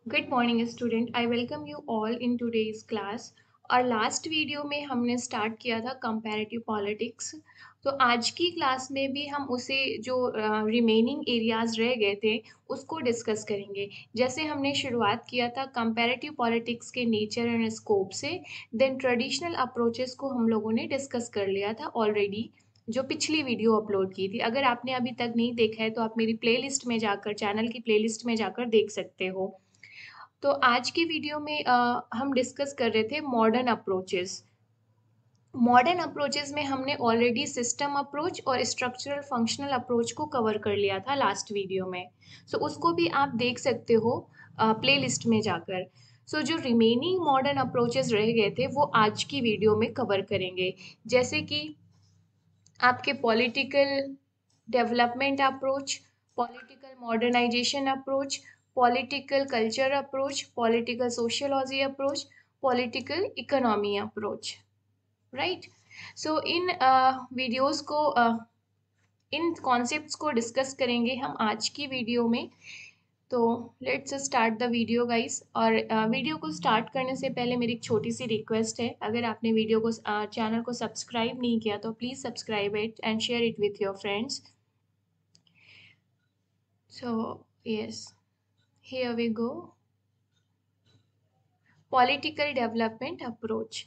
Good morning student, I welcome you all in today's class. और last video में हमने start किया था कंपैरेटिव पॉलिटिक्स। तो आज की क्लास में भी हम उसे जो रिमेनिंग एरियाज रह गए थे उसको डिस्कस करेंगे। जैसे हमने शुरुआत किया था कंपैरेटिव पॉलिटिक्स के नेचर एंड स्कोप से, देन ट्रेडिशनल अप्रोचेस को हम लोगों ने डिस्कस कर लिया था ऑलरेडी, जो पिछली वीडियो अपलोड की थी। अगर आपने अभी तक नहीं देखा है तो आप मेरी प्लेलिस्ट में जाकर, चैनल की प्लेलिस्ट में जाकर देख सकते हो। तो आज की वीडियो में हम डिस्कस कर रहे थे मॉडर्न अप्रोचेस। मॉडर्न अप्रोचेस में हमने ऑलरेडी सिस्टम अप्रोच और स्ट्रक्चरल फंक्शनल अप्रोच को कवर कर लिया था लास्ट वीडियो में। सो उसको भी आप देख सकते हो प्लेलिस्ट में जाकर। सो जो रिमेनिंग मॉडर्न अप्रोचेस रह गए थे वो आज की वीडियो में कवर करेंगे। जैसे कि आपके political development approach, political modernisation approach, political culture approach, political sociology approach, political economy approach, right. So इन वीडियोस को इन कॉन्सेप्ट्स को डिस्कस करेंगे हम आज की वीडियो में। तो let's start the video guys. और वीडियो को स्टार्ट करने से पहले मेरी एक छोटी सी रिक्वेस्ट है, अगर आपने वीडियो को चैनल को सब्सक्राइब नहीं किया तो please subscribe it and share it with your friends. So yes, here we go. Political development approach.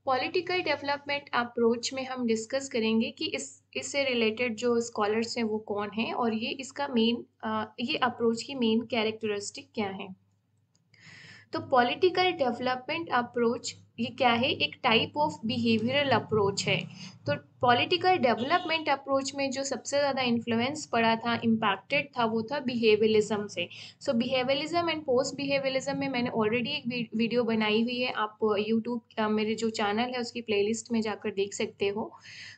Political development approach में हम डिस्कस करेंगे कि इससे रिलेटेड जो स्कॉलर्स हैं वो कौन हैं और ये इसका मेन ये अप्रोच की मेन कैरेक्टरिस्टिक क्या है। तो पॉलिटिकल डेवलपमेंट अप्रोच ये क्या है? एक टाइप ऑफ बिहेवियरल अप्रोच है। तो पॉलिटिकल डेवलपमेंट अप्रोच में जो सबसे ज़्यादा इन्फ्लुएंस पड़ा था, इम्पैक्टेड था, वो था बिहेवियलिज्म से। सो बिहेवियलिज्म एंड पोस्ट बिहेवियलिज्म में मैंने ऑलरेडी एक वीडियो बनाई हुई है, आप यूट्यूब मेरे जो चैनल है उसकी प्लेलिस्ट में जाकर देख सकते हो।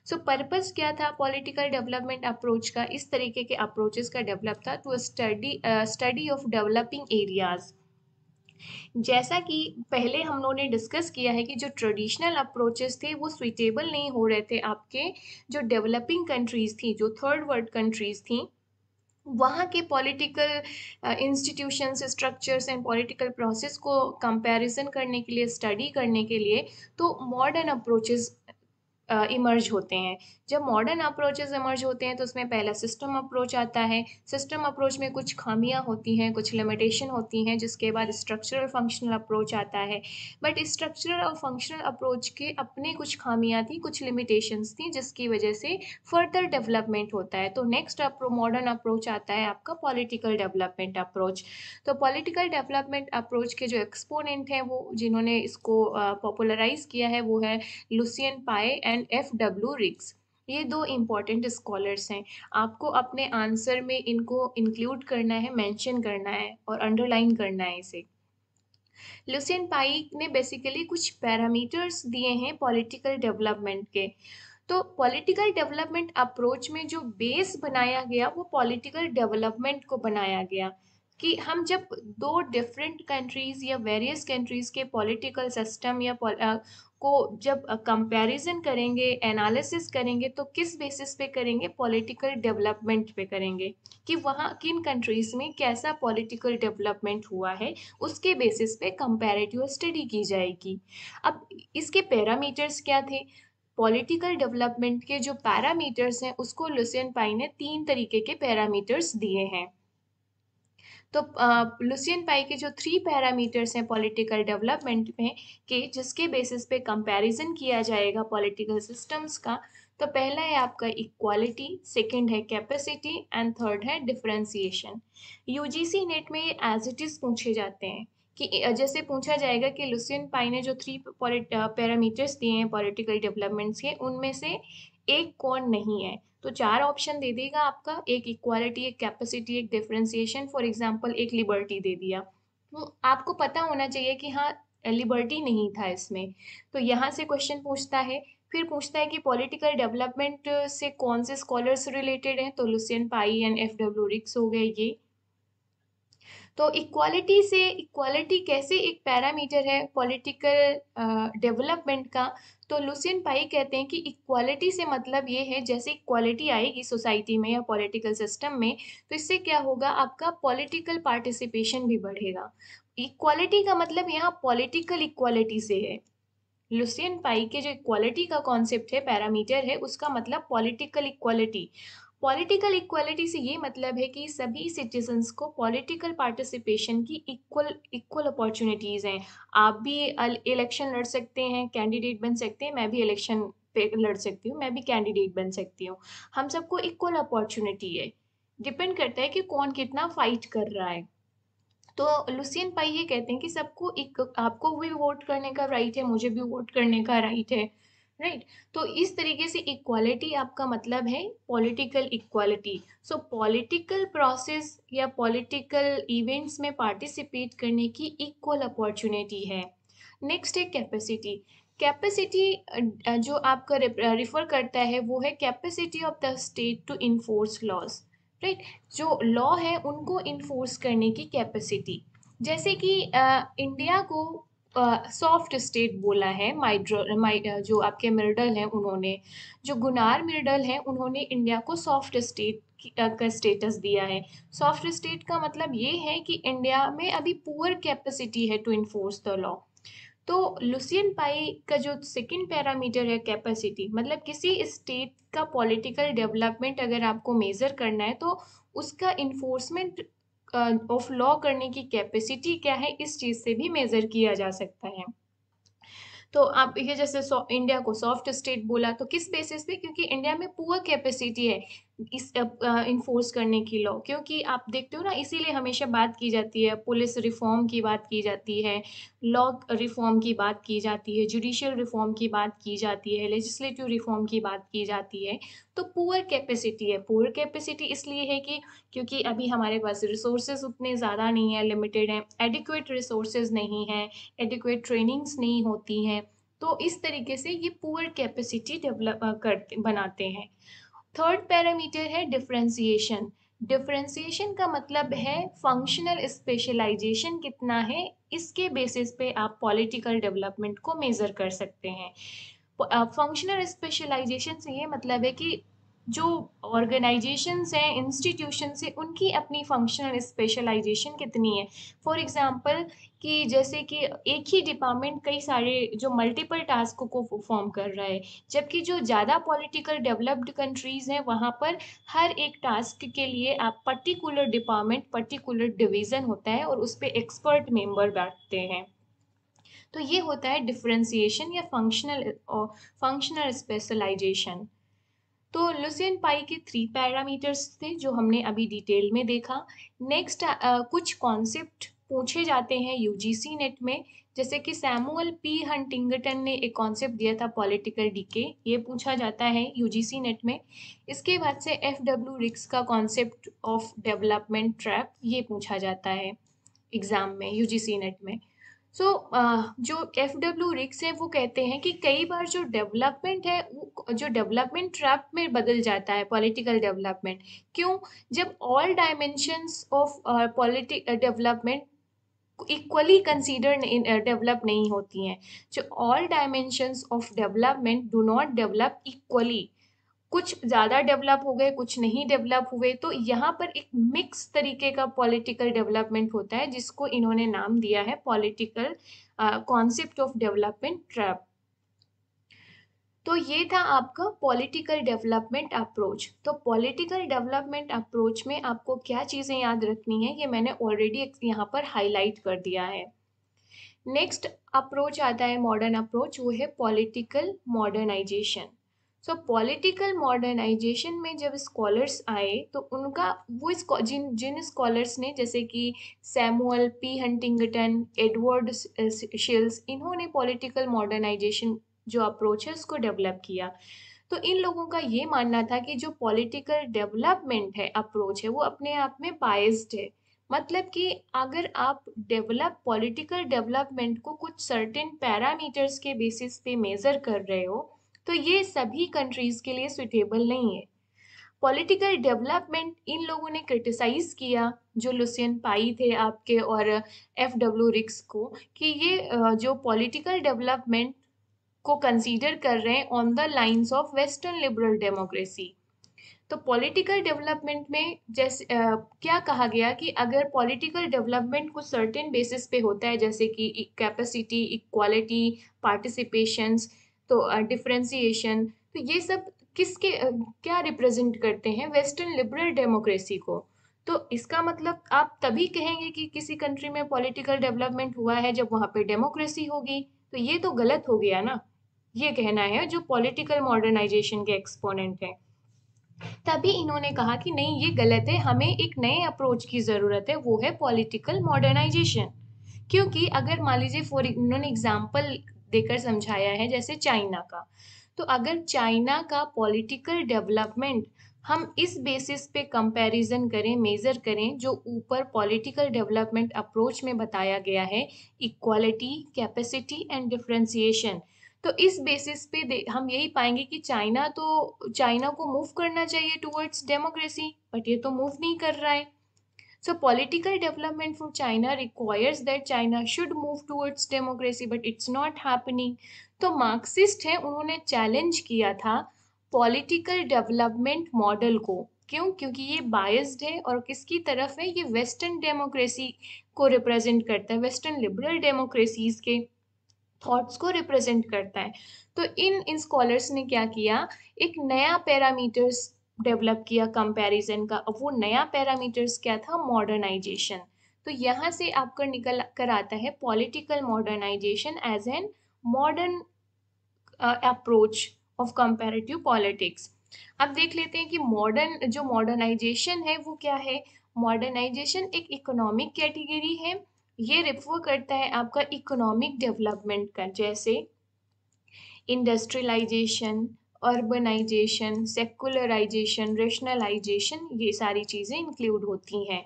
सो पर्पस क्या था पॉलिटिकल डेवलपमेंट अप्रोच का? इस तरीके के अप्रोचेस का डेवलप था to study of developing areas. जैसा कि पहले हम लोगों ने डिस्कस किया है कि जो ट्रेडिशनल अप्रोचेस थे वो सुइटेबल नहीं हो रहे थे आपके जो डेवलपिंग कंट्रीज थी, जो थर्ड वर्ल्ड कंट्रीज थी, वहाँ के political institutions, structures and political process को कंपैरिजन करने के लिए, स्टडी करने के लिए, तो मॉडर्न अप्रोचेस इमर्ज होते हैं। जब मॉडर्न अप्रोचेस इमर्ज होते हैं तो उसमें पहला सिस्टम अप्रोच आता है। सिस्टम अप्रोच में कुछ खामियां होती हैं, कुछ लिमिटेशन होती हैं, जिसके बाद स्ट्रक्चरल फंक्शनल अप्रोच आता है। बट स्ट्रक्चरल और फंक्शनल अप्रोच के अपने कुछ खामियां थी, कुछ लिमिटेशंस थी, जिसकी वजह से फर्दर डेवलपमेंट होता है। तो नेक्स्ट मॉडर्न अप्रोच आता है आपका पॉलिटिकल डेवलपमेंट अप्रोच। तो पॉलिटिकल डेवलपमेंट अप्रोच के जो एक्सपोनेंट हैं, वो जिन्होंने इसको पॉपुलराइज किया है वो है लुसियन पाए एंड F.W. रिग्स। ये दो इम्पॉर्टेंट स्कॉलर्स हैं। आपको अपने आंसर में इनको इंक्लूड करना है, मेंशन करना है और अंडरलाइन करना है इसे। लुसियन पाई ने बेसिकली कुछ पैरामीटर्स दिए हैं पॉलिटिकल डेवलपमेंट के। तो पॉलिटिकल डेवलपमेंट अप्रोच में जो बेस बनाया गया वो पॉलिटिकल डेवलपमेंट को बनाया गया, कि हम जब दो डिफरेंट कंट्रीज या वेरियस कंट्रीज के पॉलिटिकल सिस्टम या को जब कंपैरिजन करेंगे, एनालिसिस करेंगे, तो किस बेसिस पे करेंगे? पॉलिटिकल डेवलपमेंट पे करेंगे, कि वहाँ किन कंट्रीज में कैसा पॉलिटिकल डेवलपमेंट हुआ है, उसके बेसिस पे कंपैरेटिव स्टडी की जाएगी। अब इसके पैरामीटर्स क्या थे? पॉलिटिकल डेवलपमेंट के जो पैरामीटर्स हैं उसको लुसियन पाई ने 3 तरीके के पैरामीटर्स दिए हैं। तो लुसियन पाई के जो 3 पैरामीटर्स हैं पॉलिटिकल डेवलपमेंट में के, जिसके बेसिस पे कंपैरिजन किया जाएगा पॉलिटिकल सिस्टम्स का, तो पहला है आपका इक्वालिटी, सेकंड है कैपेसिटी एंड थर्ड है डिफरेंशिएशन। यूजीसी नेट में ये एज इट इज पूछे जाते हैं, कि जैसे पूछा जाएगा कि लुसियन पाई ने जो 3 पैरामीटर्स दिए हैं पॉलिटिकल डेवलपमेंट्स के, उनमें से एक कौन नहीं है? तो 4 ऑप्शन दे देगा आपका, एक इक्वालिटी, एक कैपेसिटी, एक डिफरेंशिएशन, फॉर एग्जांपल एक लिबर्टी दे दिया। तो आपको पता होना चाहिए कि हाँ, लिबर्टी नहीं था इसमें। तो यहाँ से क्वेश्चन पूछता है। फिर पूछता है कि पॉलिटिकल डेवलपमेंट से कौन से स्कॉलर्स रिलेटेड हैं, तो लुसियन पाई एंड F.W. रिक्स हो गए ये। तो इक्वालिटी कैसे एक पैरामीटर है पॉलिटिकल डेवलपमेंट का। तो लुसियन पाई कहते हैं कि इक्वालिटी से मतलब ये है, जैसे इक्वालिटी आएगी सोसाइटी में या पॉलिटिकल सिस्टम में, तो इससे क्या होगा, आपका पॉलिटिकल पार्टिसिपेशन भी बढ़ेगा। इक्वालिटी का मतलब यहाँ पॉलिटिकल इक्वालिटी से है। लुसियन पाई के जो इक्वालिटी का कॉन्सेप्ट है, पैरामीटर है, उसका मतलब पॉलिटिकल इक्वालिटी। पॉलिटिकल इक्वालिटी से ये मतलब है कि सभी सिटीजन्स को पॉलिटिकल पार्टिसिपेशन की इक्वल इक्वल अपॉर्चुनिटीज़ हैं। आप भी इलेक्शन लड़ सकते हैं, कैंडिडेट बन सकते हैं, मैं भी इलेक्शन पे लड़ सकती हूँ, मैं भी कैंडिडेट बन सकती हूँ। हम सबको इक्वल अपॉर्चुनिटी है। डिपेंड करता है कि कौन कितना फाइट कर रहा है। तो लुसियन पाई ये कहते हैं कि सबको एक, आपको भी वोट करने का राइट है, मुझे भी वोट करने का राइट है, राइट। तो इस तरीके से इक्वालिटी आपका मतलब है political equality. So political process या पॉलिटिकल इवेंट्स में पार्टिसिपेट करने की इक्वल अपॉर्चुनिटी है। नेक्स्ट है कैपेसिटी। कैपेसिटी जो आपका रिफर करता है वो है capacity of the state to enforce laws, right. जो लॉ है उनको इन्फोर्स करने की कैपेसिटी। जैसे कि इंडिया को सॉफ्ट स्टेट बोला है जो आपके मिर्डल हैं उन्होंने, जो गुनार मिर्डल हैं उन्होंने इंडिया को सॉफ्ट स्टेट का स्टेटस दिया है। सॉफ्ट स्टेट का मतलब ये है कि इंडिया में अभी पुअर कैपेसिटी है टू इन्फोर्स द लॉ। तो लुसियन पाई का जो सेकंड पैरामीटर है कैपेसिटी, मतलब किसी स्टेट का पॉलिटिकल डेवलपमेंट अगर आपको मेजर करना है तो उसका इन्फोर्समेंट ऑफ लॉ करने की कैपेसिटी क्या है, इस चीज से भी मेजर किया जा सकता है। तो आप ये जैसे इंडिया को सॉफ्ट स्टेट बोला तो किस बेसिस पे, क्योंकि इंडिया में पुअर कैपेसिटी है इस इन्फोर्स करने की लॉ। क्योंकि आप देखते हो ना, इसीलिए हमेशा बात की जाती है, पुलिस रिफॉर्म की बात की जाती है, लॉ रिफॉर्म की बात की जाती है, जुडिशियल रिफॉर्म की बात की जाती है, लेजिस्लेटिव रिफॉर्म की बात की जाती है। तो पुअर कैपेसिटी है। पुअर कैपेसिटी इसलिए है कि क्योंकि अभी हमारे पास रिसोर्सेज उतने ज़्यादा नहीं है, लिमिटेड हैं, एडिक्वेट रिसोर्सेज नहीं है, एडिक्वेट ट्रेनिंग्स नहीं होती हैं। तो इस तरीके से ये पुअर कैपेसिटी डेवलप करते बनाते हैं। थर्ड पैरामीटर है डिफरेंशिएशन। डिफरेंशिएशन का मतलब है फंक्शनल स्पेशलाइजेशन कितना है, इसके बेसिस पे आप पॉलिटिकल डेवलपमेंट को मेजर कर सकते हैं। फंक्शनल स्पेशलाइजेशन से ये मतलब है कि जो ऑर्गेनाइजेशंस हैं, इंस्टीट्यूशंस हैं, उनकी अपनी फंक्शनल स्पेशलाइजेशन कितनी है। फॉर एग्जांपल कि जैसे कि एक ही डिपार्टमेंट कई सारे जो मल्टीपल टास्क को परफॉर्म कर रहा है, जबकि जो ज़्यादा पॉलिटिकल डेवलप्ड कंट्रीज़ हैं वहाँ पर हर एक टास्क के लिए आप पर्टिकुलर डिपार्टमेंट, पर्टिकुलर डिवीज़न होता है और उस पर एक्सपर्ट मेंबर बैठते हैं। तो ये होता है डिफरेंशिएशन या फंक्शनल स्पेशलाइजेशन। तो लुसियन पाई के 3 पैरामीटर्स थे जो हमने अभी डिटेल में देखा। नेक्स्ट कुछ कॉन्सेप्ट पूछे जाते हैं यूजीसी नेट में, जैसे कि सैमुअल पी हंटिंगटन ने एक कॉन्सेप्ट दिया था पॉलिटिकल डीके, ये पूछा जाता है यूजीसी नेट में। इसके बाद से एफ डब्ल्यू रिक्स का कॉन्सेप्ट ऑफ डेवलपमेंट ट्रैप, ये पूछा जाता है एग्जाम में यूजीसी नेट में। सो जो एफ डब्ल्यू रिक्स है वो कहते हैं कि कई बार जो डेवलपमेंट है वो जो डेवलपमेंट ट्रैप में बदल जाता है पॉलिटिकल डेवलपमेंट। क्यों? जब all dimensions of politic development equally consider develop नहीं होती हैं। जो all dimensions of development do not develop equally, कुछ ज़्यादा डेवलप हो गए, कुछ नहीं डेवलप हुए, तो यहाँ पर एक मिक्स तरीके का पॉलिटिकल डेवलपमेंट होता है जिसको इन्होंने नाम दिया है political concept of development trap. तो ये था आपका पॉलिटिकल डेवलपमेंट अप्रोच। तो पॉलिटिकल डेवलपमेंट अप्रोच में आपको क्या चीज़ें याद रखनी है, ये मैंने ऑलरेडी यहाँ पर हाईलाइट कर दिया है। नेक्स्ट अप्रोच आता है मॉडर्न अप्रोच, वो है political modernisation. So political modernisation में जब स्कॉलर्स आए तो उनका वो जिन जिन स्कॉलर्स ने, जैसे कि Samuel P Huntington, Edward shills, इन्होंने पॉलिटिकल मॉडर्नाइजेशन जो अप्रोच है उसको डेवलप किया। तो इन लोगों का ये मानना था कि जो पॉलिटिकल डेवलपमेंट है अप्रोच है वो अपने आप में बायस्ड है। मतलब कि अगर आप पॉलिटिकल डेवलपमेंट को कुछ सर्टेन पैरामीटर्स के बेसिस पे मेजर कर रहे हो तो ये सभी कंट्रीज के लिए सुटेबल नहीं है। पॉलिटिकल डेवलपमेंट इन लोगों ने क्रिटिसाइज किया, जो लुसियन पाई थे आपके और एफ.डब्ल्यू. रिक्स को, कि ये जो पॉलिटिकल डेवलपमेंट को कंसीडर कर रहे हैं on the lines of western liberal democracy. तो पॉलिटिकल डेवलपमेंट में जैसे क्या कहा गया कि अगर पॉलिटिकल डेवलपमेंट कुछ सर्टेन बेसिस पे होता है, जैसे कि कैपेसिटी, इक्वालिटी, पार्टिसिपेशंस, तो डिफरेंशिएशन, तो ये सब किसके क्या रिप्रेजेंट करते हैं? वेस्टर्न लिबरल डेमोक्रेसी को। तो इसका मतलब आप तभी कहेंगे कि किसी कंट्री में पॉलिटिकल डेवलपमेंट हुआ है जब वहाँ पे डेमोक्रेसी होगी। तो ये तो गलत हो गया ना, ये कहना है जो पॉलिटिकल मॉडर्नाइजेशन के एक्सपोनेंट हैं। तभी इन्होंने कहा कि नहीं, ये गलत है, हमें एक नए अप्रोच की ज़रूरत है, वो है पॉलिटिकल मॉडर्नाइजेशन। क्योंकि अगर मान लीजिए फॉर इन्होंने एग्जाम्पल देकर समझाया है जैसे चाइना का, तो अगर चाइना का पॉलिटिकल डेवलपमेंट हम इस बेसिस पे कंपैरिजन करें, मेजर करें, जो ऊपर पॉलिटिकल डेवलपमेंट अप्रोच में बताया गया है, इक्वालिटी, कैपेसिटी एंड डिफरेंशिएशन, तो इस बेसिस पे हम यही पाएंगे कि चाइना को मूव करना चाहिए टुवर्ड्स डेमोक्रेसी, बट ये तो मूव नहीं कर रहा है। सो political development for China requires that China should move towards democracy, but it's not happening. तो मार्क्सिस्ट है, उन्होंने चैलेंज किया था पॉलिटिकल डेवलपमेंट मॉडल को। क्यों? क्योंकि ये बायस्ड है और किसकी तरफ है? ये वेस्टर्न डेमोक्रेसी को रिप्रेजेंट करता है, वेस्टर्न लिबरल डेमोक्रेसीज के थॉट्स को रिप्रेजेंट करता है। तो इन स्कॉलर्स ने क्या किया, एक नया पैरामीटर्स डेवलप किया कंपैरिजन का। अब वो नया पैरामीटर्स क्या था? मॉडर्नाइजेशन। तो यहाँ से आपका निकल कर आता है political modernisation as an modern approach of comparative politics. अब देख लेते हैं कि मॉडर्न जो मॉडर्नाइजेशन है वो क्या है। मॉडर्नाइजेशन एक इकोनॉमिक कैटेगरी है, ये रेफर करता है आपका इकोनॉमिक डेवलपमेंट का, जैसे इंडस्ट्रियलाइजेशन, अर्बनाइजेशन, सेकुलराइजेशन, रेशनलाइजेशन, ये सारी चीज़ें इंक्लूड होती हैं।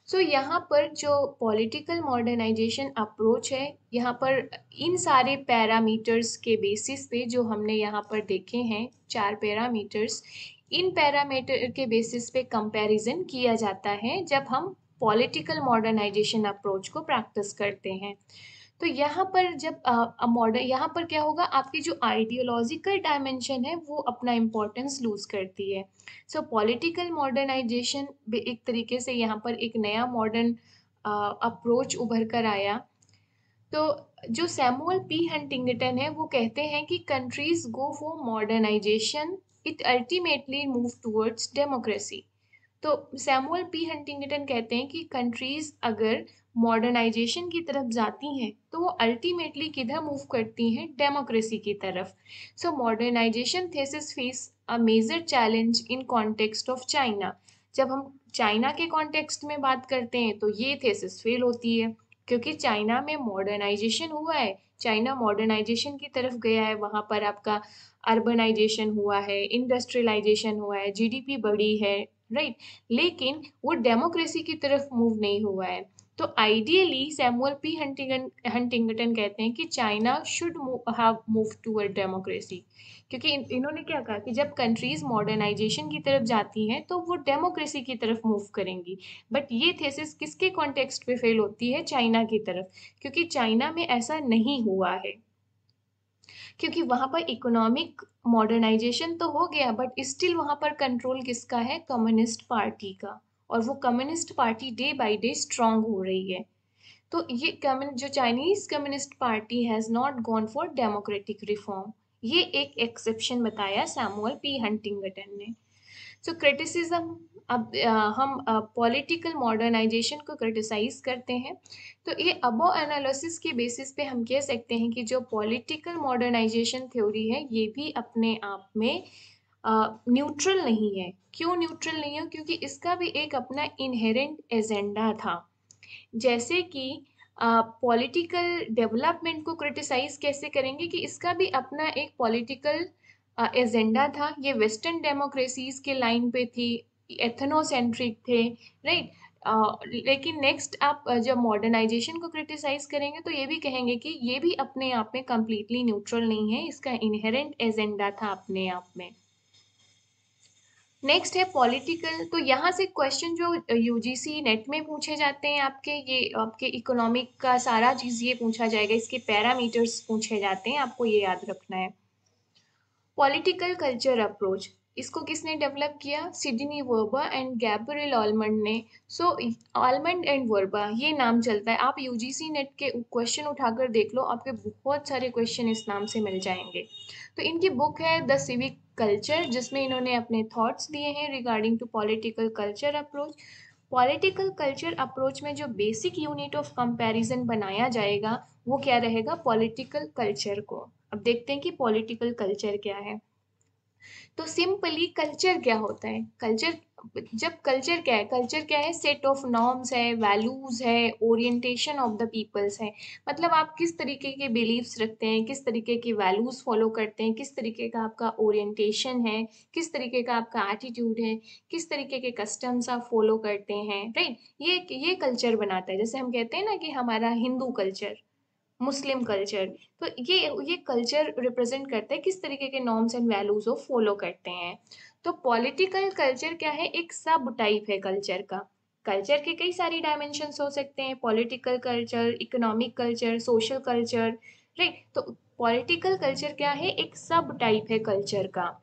सो यहाँ पर जो पॉलिटिकल मॉडर्नाइजेशन अप्रोच है, यहाँ पर इन सारे पैरामीटर्स के बेसिस पे जो हमने यहाँ पर देखे हैं, 4 पैरामीटर्स, इन पैरामीटर के बेसिस पे कंपैरिजन किया जाता है जब हम पॉलिटिकल मॉडर्नाइजेशन अप्रोच को प्रैक्टिस करते हैं। तो यहाँ पर जब मॉडर्न, यहाँ पर क्या होगा, आपकी जो आइडियोलॉजिकल डायमेंशन है वो अपना इम्पोर्टेंस लूज करती है। सो पॉलिटिकल मॉडर्नाइजेशन एक तरीके से यहाँ पर एक नया मॉडर्न अप्रोच उभर कर आया। तो जो सैमुअल पी हंटिंगटन है वो कहते हैं कि countries go for modernisation, it ultimately move towards democracy. तो सैमुअल पी हंटिंगटन कहते हैं कि कंट्रीज अगर मॉडर्नाइजेशन की तरफ जाती हैं तो वो अल्टीमेटली किधर मूव करती हैं? डेमोक्रेसी की तरफ। So modernisation thesis face a major challenge in context of China. जब हम चाइना के कॉन्टेक्स्ट में बात करते हैं तो ये थेसिस फेल होती है, क्योंकि चाइना में मॉडर्नाइजेशन हुआ है, चाइना मॉडर्नाइजेशन की तरफ गया है, वहाँ पर आपका अर्बनाइजेशन हुआ है, इंडस्ट्रियलाइजेशन हुआ है, जीडीपी बढ़ी है, राइट, लेकिन वो डेमोक्रेसी की तरफ मूव नहीं हुआ है। तो आइडियली सैमुअल पी हंटिंगटन कहते हैं कि China should have move toward democracy, क्योंकि इन्होंने क्या कहा कि जब कंट्रीज मॉडर्नाइजेशन की तरफ जाती हैं तो वो डेमोक्रेसी की तरफ मूव करेंगी। बट ये थेसिस किसके कॉन्टेक्स्ट पे फेल होती है? चाइना की तरफ, क्योंकि चाइना में ऐसा नहीं हुआ है, क्योंकि वहां पर इकोनॉमिक मॉडर्नाइजेशन तो हो गया बट स्टिल वहां पर कंट्रोल किसका है? कम्युनिस्ट पार्टी का। और वो communist party day by day strong हो रही है। तो ये जो Chinese communist party has not gone for democratic reform, ये एक एक्सेप्शन बताया सैमुअल पी हंटिंगटन ने। सो क्रिटिसिज्म, अब हम पॉलिटिकल मॉडर्नाइजेशन को क्रिटिसाइज करते हैं, तो ये अबो एनालिसिस के बेसिस पे हम कह सकते हैं कि जो पॉलिटिकल मॉडर्नाइजेशन थ्योरी है ये भी अपने आप में न्यूट्रल नहीं है। क्यों न्यूट्रल नहीं है? क्योंकि इसका भी एक अपना इनहेरेंट एजेंडा था। जैसे कि पॉलिटिकल डेवलपमेंट को क्रिटिसाइज कैसे करेंगे कि इसका भी अपना एक पॉलिटिकल एजेंडा था, ये वेस्टर्न डेमोक्रेसीज के लाइन पे थी, एथनोसेंट्रिक थे, राइट। लेकिन नेक्स्ट आप जब मॉडर्नाइजेशन को क्रिटिसाइज करेंगे तो ये भी कहेंगे कि ये भी अपने आप में कंप्लीटली न्यूट्रल नहीं है, इसका इनहेरेंट एजेंडा था अपने आप में। नेक्स्ट है पॉलिटिकल। तो यहाँ से क्वेश्चन जो यूजीसी नेट में पूछे जाते हैं आपके, ये आपके इकोनॉमिक का सारा चीज़ ये पूछा जाएगा, इसके पैरामीटर्स पूछे जाते हैं, आपको ये याद रखना है। पॉलिटिकल कल्चर अप्रोच, इसको किसने डेवलप किया? Sydney Verba and Gabriel almond ने। सो आलमंड एंड वर्बा ये नाम चलता है, आप यूजीसी नेट के क्वेश्चन उठाकर देख लो, आपके बहुत सारे क्वेश्चन इस नाम से मिल जाएंगे। तो इनकी बुक है द सिविक कल्चर, जिसमें इन्होंने अपने थॉट्स दिए हैं regarding to political culture approach. Political culture approach में जो बेसिक यूनिट ऑफ कंपैरिजन बनाया जाएगा वो क्या रहेगा? पॉलिटिकल कल्चर को। अब देखते हैं कि पॉलिटिकल कल्चर क्या है। तो सिंपली कल्चर क्या होता है? कल्चर, जब कल्चर क्या है? कल्चर क्या है? सेट ऑफ नॉर्म्स है, वैल्यूज है, ओरिएंटेशन ऑफ द पीपल्स है। मतलब आप किस तरीके के बिलीव्स रखते हैं, किस तरीके की वैल्यूज फॉलो करते हैं, किस तरीके का आपका ओरिएंटेशन है, किस तरीके का आपका एटीट्यूड है, किस तरीके के कस्टम्स आप फॉलो करते हैं, राइट? ये कल्चर बनाता है। जैसे हम कहते हैं ना कि हमारा हिंदू कल्चर, मुस्लिम कल्चर, तो ये कल्चर रिप्रेजेंट करता है किस तरीके के नॉर्म्स एंड वैल्यूज वो फॉलो करते हैं। तो पॉलिटिकल कल्चर क्या है? एक सब टाइप है कल्चर का। कल्चर के कई सारी डायमेंशंस हो सकते हैं, political culture, economic culture, social culture, right? तो पॉलिटिकल कल्चर क्या है? एक सब टाइप है कल्चर का।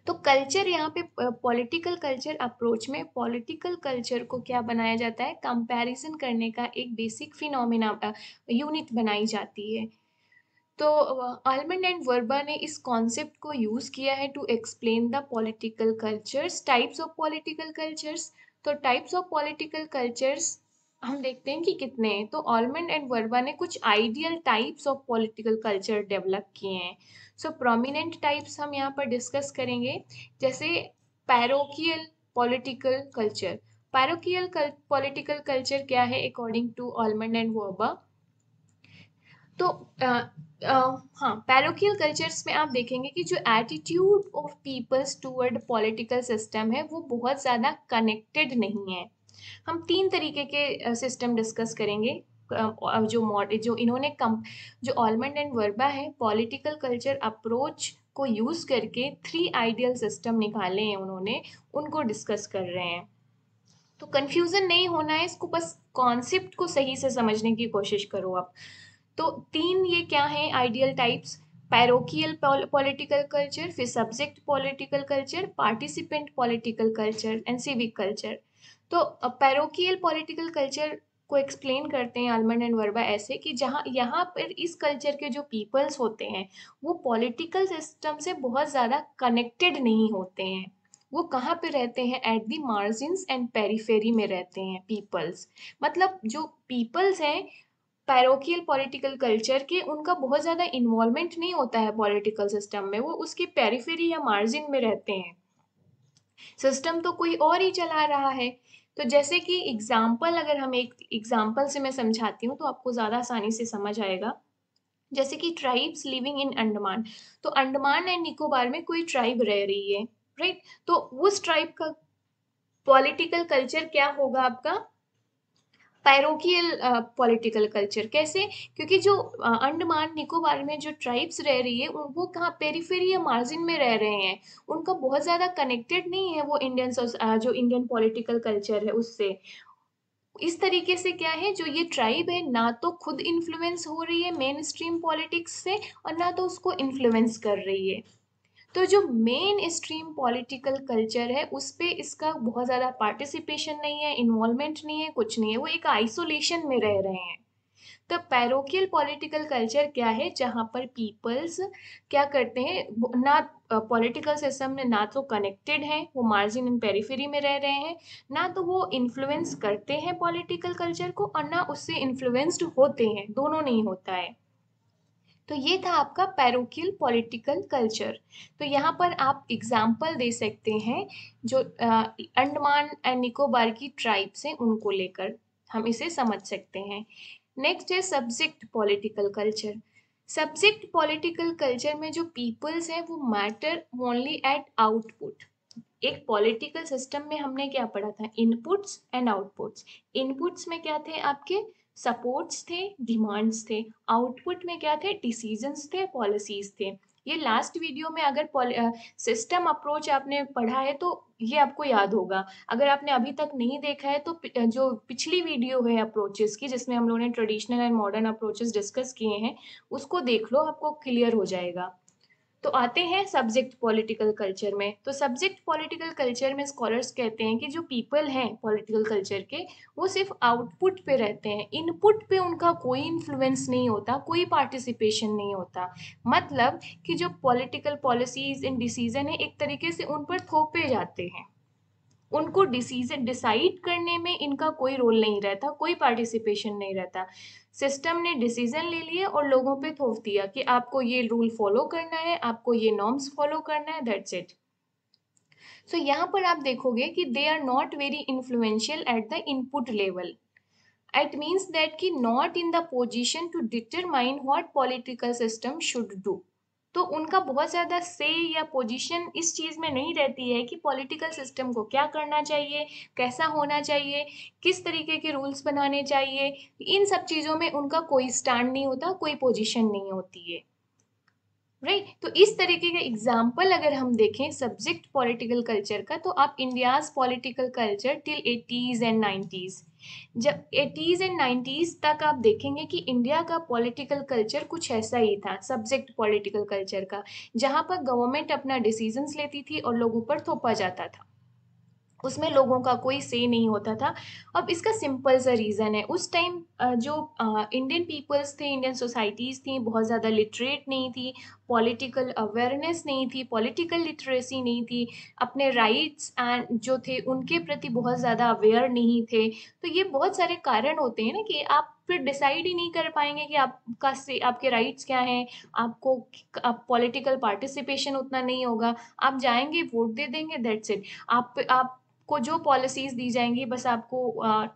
तो कल्चर यहाँ पे पॉलिटिकल कल्चर अप्रोच में पॉलिटिकल कल्चर को क्या बनाया जाता है? कंपैरिजन करने का एक बेसिक फिनोमिना, यूनिट बनाई जाती है। तो आलमंड एंड वर्बा ने इस कॉन्सेप्ट को यूज किया है to explain the political cultures, types of political cultures. तो टाइप्स ऑफ पॉलिटिकल कल्चर्स हम देखते हैं कि कितने हैं। तो आलमंड एंड वर्बा ने कुछ ideal types of political culture develop किए हैं। सो प्रोमिनेंट टाइप्स हम यहाँ पर डिस्कस करेंगे, जैसे parochial political culture. Parochial political culture क्या है according to Almond and Verba? तो हाँ, पैरोकियल कल्चर्स में आप देखेंगे कि जो attitude of peoples toward political system है वो बहुत ज़्यादा कनेक्टेड नहीं है। हम तीन तरीके के सिस्टम डिस्कस करेंगे। जो इन्होंने कम जो आलमंड एंड वर्बा है पॉलिटिकल कल्चर अप्रोच को यूज करके थ्री आइडियल सिस्टम निकाले हैं उन्होंने, उनको डिस्कस कर रहे हैं। तो कंफ्यूजन नहीं होना है, इसको बस कॉन्सेप्ट को सही से समझने की कोशिश करो आप। तो तीन ये क्या है ideal types? Parochial political culture, फिर subject political culture, participant political culture and civic culture. तो पैरोकियल पॉलिटिकल कल्चर को एक्सप्लेन करते हैं आलमंड एंड वर्बा ऐसे कि जहाँ यहाँ पर इस कल्चर के जो पीपल्स होते हैं वो पॉलिटिकल सिस्टम से बहुत ज़्यादा कनेक्टेड नहीं होते हैं। वो कहाँ पे रहते हैं? At the margins and periphery में रहते हैं पीपल्स। मतलब जो पीपल्स हैं पैरोकियल पॉलिटिकल कल्चर के, उनका बहुत ज़्यादा इन्वॉल्वमेंट नहीं होता है पॉलिटिकल सिस्टम में, वो उसके पेरिफेरी या मार्जिन में रहते हैं। सिस्टम तो कोई और ही चला रहा है। तो जैसे कि एग्जाम्पल, अगर हम एक एग्जाम्पल से मैं समझाती हूँ तो आपको ज़्यादा आसानी से समझ आएगा। जैसे कि ट्राइब्स लिविंग इन अंडमान, तो अंडमान एंड निकोबार में कोई ट्राइब रह रही है, राइट? तो उस ट्राइब का पॉलिटिकल कल्चर क्या होगा आपका? Parochial political culture. कैसे? क्योंकि जो अंडमान निकोबार में जो ट्राइब्स रह रही है वो कहाँ पेरिफेरी या मार्जिन में रह रहे हैं, उनका बहुत ज़्यादा कनेक्टेड नहीं है वो इंडियन जो इंडियन पॉलिटिकल कल्चर है उससे। इस तरीके से क्या है, जो ये ट्राइब है ना तो खुद इन्फ्लुएंस हो रही है मेन स्ट्रीम पॉलिटिक्स से और ना तो उसको इन्फ्लुएंस कर रही है। तो जो मेन स्ट्रीम पॉलिटिकल कल्चर है उस पे इसका बहुत ज़्यादा पार्टिसिपेशन नहीं है, इन्वॉल्वमेंट नहीं है, कुछ नहीं है, वो एक आइसोलेशन में रह रहे हैं। तो पैरोकियल पॉलिटिकल कल्चर क्या है? जहाँ पर पीपल्स क्या करते हैं, ना पॉलिटिकल सिस्टम में ना तो कनेक्टेड हैं, वो मार्जिन एंड पेरिफेरी में रह रहे हैं, ना तो वो इन्फ्लुएंस करते हैं पॉलिटिकल कल्चर को और ना उससे इन्फ्लुएंस्ड होते हैं, दोनों नहीं होता है। तो ये था आपका पैरोकियल पॉलिटिकल कल्चर। तो यहाँ पर आप एग्जाम्पल दे सकते हैं जो अंडमान एंड निकोबार की ट्राइब्स हैं उनको लेकर हम इसे समझ सकते हैं। नेक्स्ट है subject political culture. Subject political culture में जो पीपल्स हैं वो मैटर ओनली एट आउटपुट। एक पॉलिटिकल सिस्टम में हमने क्या पढ़ा था? Inputs and outputs. इनपुट्स में क्या थे आपके? सपोर्ट्स थे, डिमांड्स थे। आउटपुट में क्या थे? डिसीजंस थे, पॉलिसीज थे। ये लास्ट वीडियो में अगर सिस्टम अप्रोच आपने पढ़ा है तो ये आपको याद होगा। अगर आपने अभी तक नहीं देखा है तो जो पिछली वीडियो है अप्रोचेस की, जिसमें हम लोगों ने traditional and modern approaches discuss किए हैं, उसको देख लो, आपको क्लियर हो जाएगा। तो आते हैं सब्जेक्ट पॉलिटिकल कल्चर में। तो सब्जेक्ट पॉलिटिकल कल्चर में स्कॉलर्स कहते हैं कि जो पीपल हैं पॉलिटिकल कल्चर के, वो सिर्फ आउटपुट पे रहते हैं, इनपुट पे उनका कोई इन्फ्लुएंस नहीं होता, कोई पार्टिसिपेशन नहीं होता। मतलब कि जो पॉलिटिकल पॉलिसीज इन डिसीजन है एक तरीके से उन पर थोपे जाते हैं, उनको डिसीजन डिसाइड करने में इनका कोई रोल नहीं रहता, कोई पार्टिसिपेशन नहीं रहता। सिस्टम ने डिसीजन ले लिए और लोगों पे थोप दिया कि आपको ये रूल फॉलो करना है, आपको ये नॉर्म्स फॉलो करना है, दैट्स इट। सो यहाँ पर आप देखोगे कि they are not very influential at the input level. It means that कि not in the position to determine what political system should do. तो उनका बहुत ज़्यादा से या पोजीशन इस चीज़ में नहीं रहती है कि पॉलिटिकल सिस्टम को क्या करना चाहिए, कैसा होना चाहिए, किस तरीके के रूल्स बनाने चाहिए। इन सब चीज़ों में उनका कोई स्टैंड नहीं होता, कोई पोजीशन नहीं होती है। राइट तो इस तरीके का एग्जाम्पल अगर हम देखें सब्जेक्ट पॉलिटिकल कल्चर का, तो आप India's political culture till 80s and 90s, जब 80s एंड 90s तक आप देखेंगे कि इंडिया का पॉलिटिकल कल्चर कुछ ऐसा ही था, सब्जेक्ट पॉलिटिकल कल्चर का, जहां पर गवर्नमेंट अपना डिसीजंस लेती थी और लोगों पर थोपा जाता था, उसमें लोगों का कोई से नहीं होता था। अब इसका सिंपल सा रीज़न है, उस टाइम जो इंडियन पीपल्स थे, इंडियन सोसाइटीज़ थी, बहुत ज़्यादा लिटरेट नहीं थी, पॉलिटिकल अवेयरनेस नहीं थी, पॉलिटिकल लिटरेसी नहीं थी, अपने राइट्स एंड जो थे उनके प्रति बहुत ज़्यादा अवेयर नहीं थे। तो ये बहुत सारे कारण होते हैं ना कि आप फिर डिसाइड ही नहीं कर पाएंगे कि आपका से आपके राइट्स क्या हैं, आपको आप पॉलिटिकल पार्टिसिपेशन उतना नहीं होगा, आप जाएंगे वोट दे देंगे, दैट्स इट। आप को जो पॉलिसीज दी जाएंगी बस आपको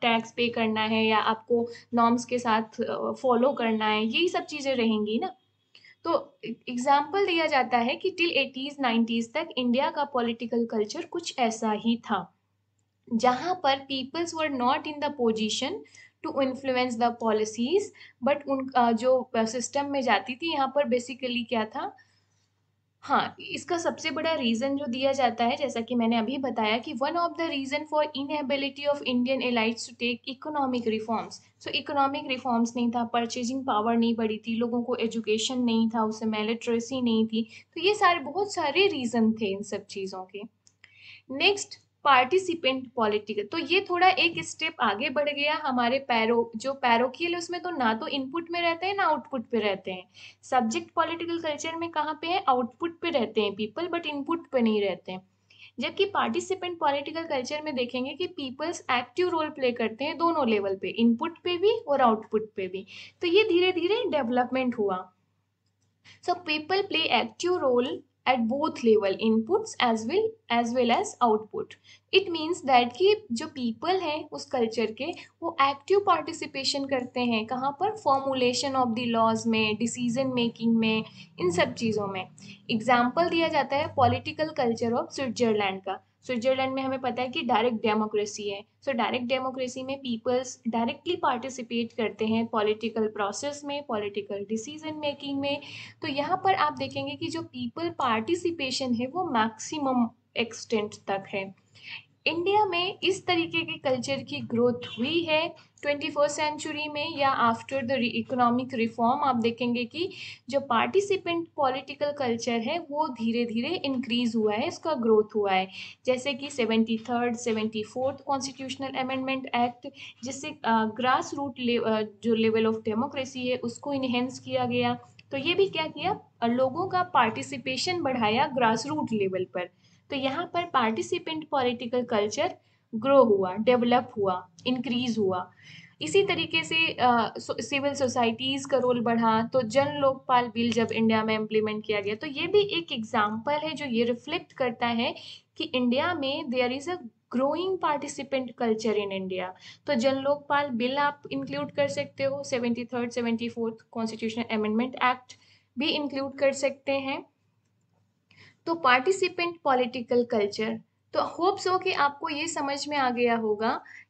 टैक्स पे करना है या आपको नॉर्म्स के साथ फॉलो करना है, यही सब चीज़ें रहेंगी ना। तो एग्जाम्पल दिया जाता है कि टिल 80s 90s तक इंडिया का पॉलिटिकल कल्चर कुछ ऐसा ही था, जहां पर peoples were not in the position to influence the policies, but उन जो सिस्टम में जाती थी यहाँ पर बेसिकली क्या था। हाँ, इसका सबसे बड़ा रीज़न जो दिया जाता है, जैसा कि मैंने अभी बताया कि one of the reason for inability of Indian elites to take economic reforms. So economic reforms नहीं था, परचेजिंग पावर नहीं बढ़ी थी, लोगों को एजुकेशन नहीं था, उससे लिटरेसी नहीं थी। तो ये सारे बहुत सारे रीज़न थे इन सब चीज़ों के। नेक्स्ट, पार्टिसिपेंट पॉलिटिकल, तो ये थोड़ा एक स्टेप आगे बढ़ गया। हमारे जो पैरोकियल है उसमें तो ना तो इनपुट में रहते हैं ना आउटपुट पे रहते हैं। सब्जेक्ट पॉलिटिकल कल्चर में कहाँ पे है, आउटपुट पे रहते हैं पीपल, बट इनपुट पे नहीं रहते हैं। जबकि पार्टिसिपेंट पॉलिटिकल कल्चर में देखेंगे कि पीपल्स एक्टिव रोल प्ले करते हैं दोनों लेवल पे, इनपुट पे भी और आउटपुट पे भी। तो ये धीरे धीरे डेवलपमेंट हुआ। So people play active role at both level, inputs as well as output. It means that कि जो people हैं उस culture के, वो active participation करते हैं कहाँ पर, formulation of the laws में, decision making में, इन सब चीज़ों में। एग्जाम्पल दिया जाता है पॉलिटिकल कल्चर ऑफ स्विट्जरलैंड का। स्विट्जरलैंड में हमें पता है कि डायरेक्ट डेमोक्रेसी है। सो डायरेक्ट डेमोक्रेसी में पीपल्स डायरेक्टली पार्टिसिपेट करते हैं पॉलिटिकल प्रोसेस में, पॉलिटिकल डिसीजन मेकिंग में। तो यहाँ पर आप देखेंगे कि जो पीपल पार्टिसिपेशन है वो मैक्सिमम एक्सटेंट तक है। इंडिया में इस तरीके के कल्चर की ग्रोथ हुई है 21st सेंचुरी में, या आफ्टर द इकोनॉमिक रिफॉर्म आप देखेंगे कि जो पार्टिसिपेंट पॉलिटिकल कल्चर है वो धीरे धीरे इंक्रीज हुआ है, इसका ग्रोथ हुआ है। जैसे कि 73rd 74th constitutional amendment act, जिससे ग्रास रूट जो लेवल ऑफ डेमोक्रेसी है उसको इन्हेंस किया गया। तो ये भी क्या किया, लोगों का पार्टिसिपेशन बढ़ाया ग्रास रूट लेवल पर। तो यहाँ पर पार्टिसिपेंट पॉलिटिकल कल्चर ग्रो हुआ, डेवलप हुआ, इंक्रीज हुआ। इसी तरीके से सिविल सोसाइटीज का रोल बढ़ा। तो जन लोकपाल बिल जब इंडिया में इम्प्लीमेंट किया गया, तो ये भी एक एग्जाम्पल है जो ये रिफ्लेक्ट करता है कि इंडिया में there is a growing participant culture in India. तो जन लोकपाल बिल आप इंक्लूड कर सकते हो, 73rd 74th constitutional amendment act भी इंक्लूड कर सकते हैं। तो पार्टिसिपेंट पॉलिटिकल कल्चर, तो होप्स हो कि आपको ये समझ में आ गया होगा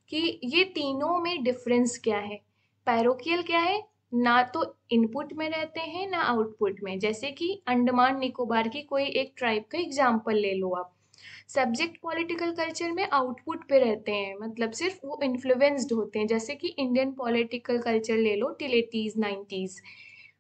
कि ये तीनों में डिफरेंस क्या है। पैरोकियल क्या है, ना तो इनपुट में रहते हैं ना आउटपुट में। जैसे कि अंडमान निकोबार की कोई एक ट्राइब का एग्जाम्पल ले लो आप। सब्जेक्ट पॉलिटिकल कल्चर में आउटपुट पे रहते हैं, मतलब सिर्फ वो इन्फ्लुएंस्ड होते हैं। जैसे कि इंडियन पॉलिटिकल कल्चर ले लो till 80s 90s।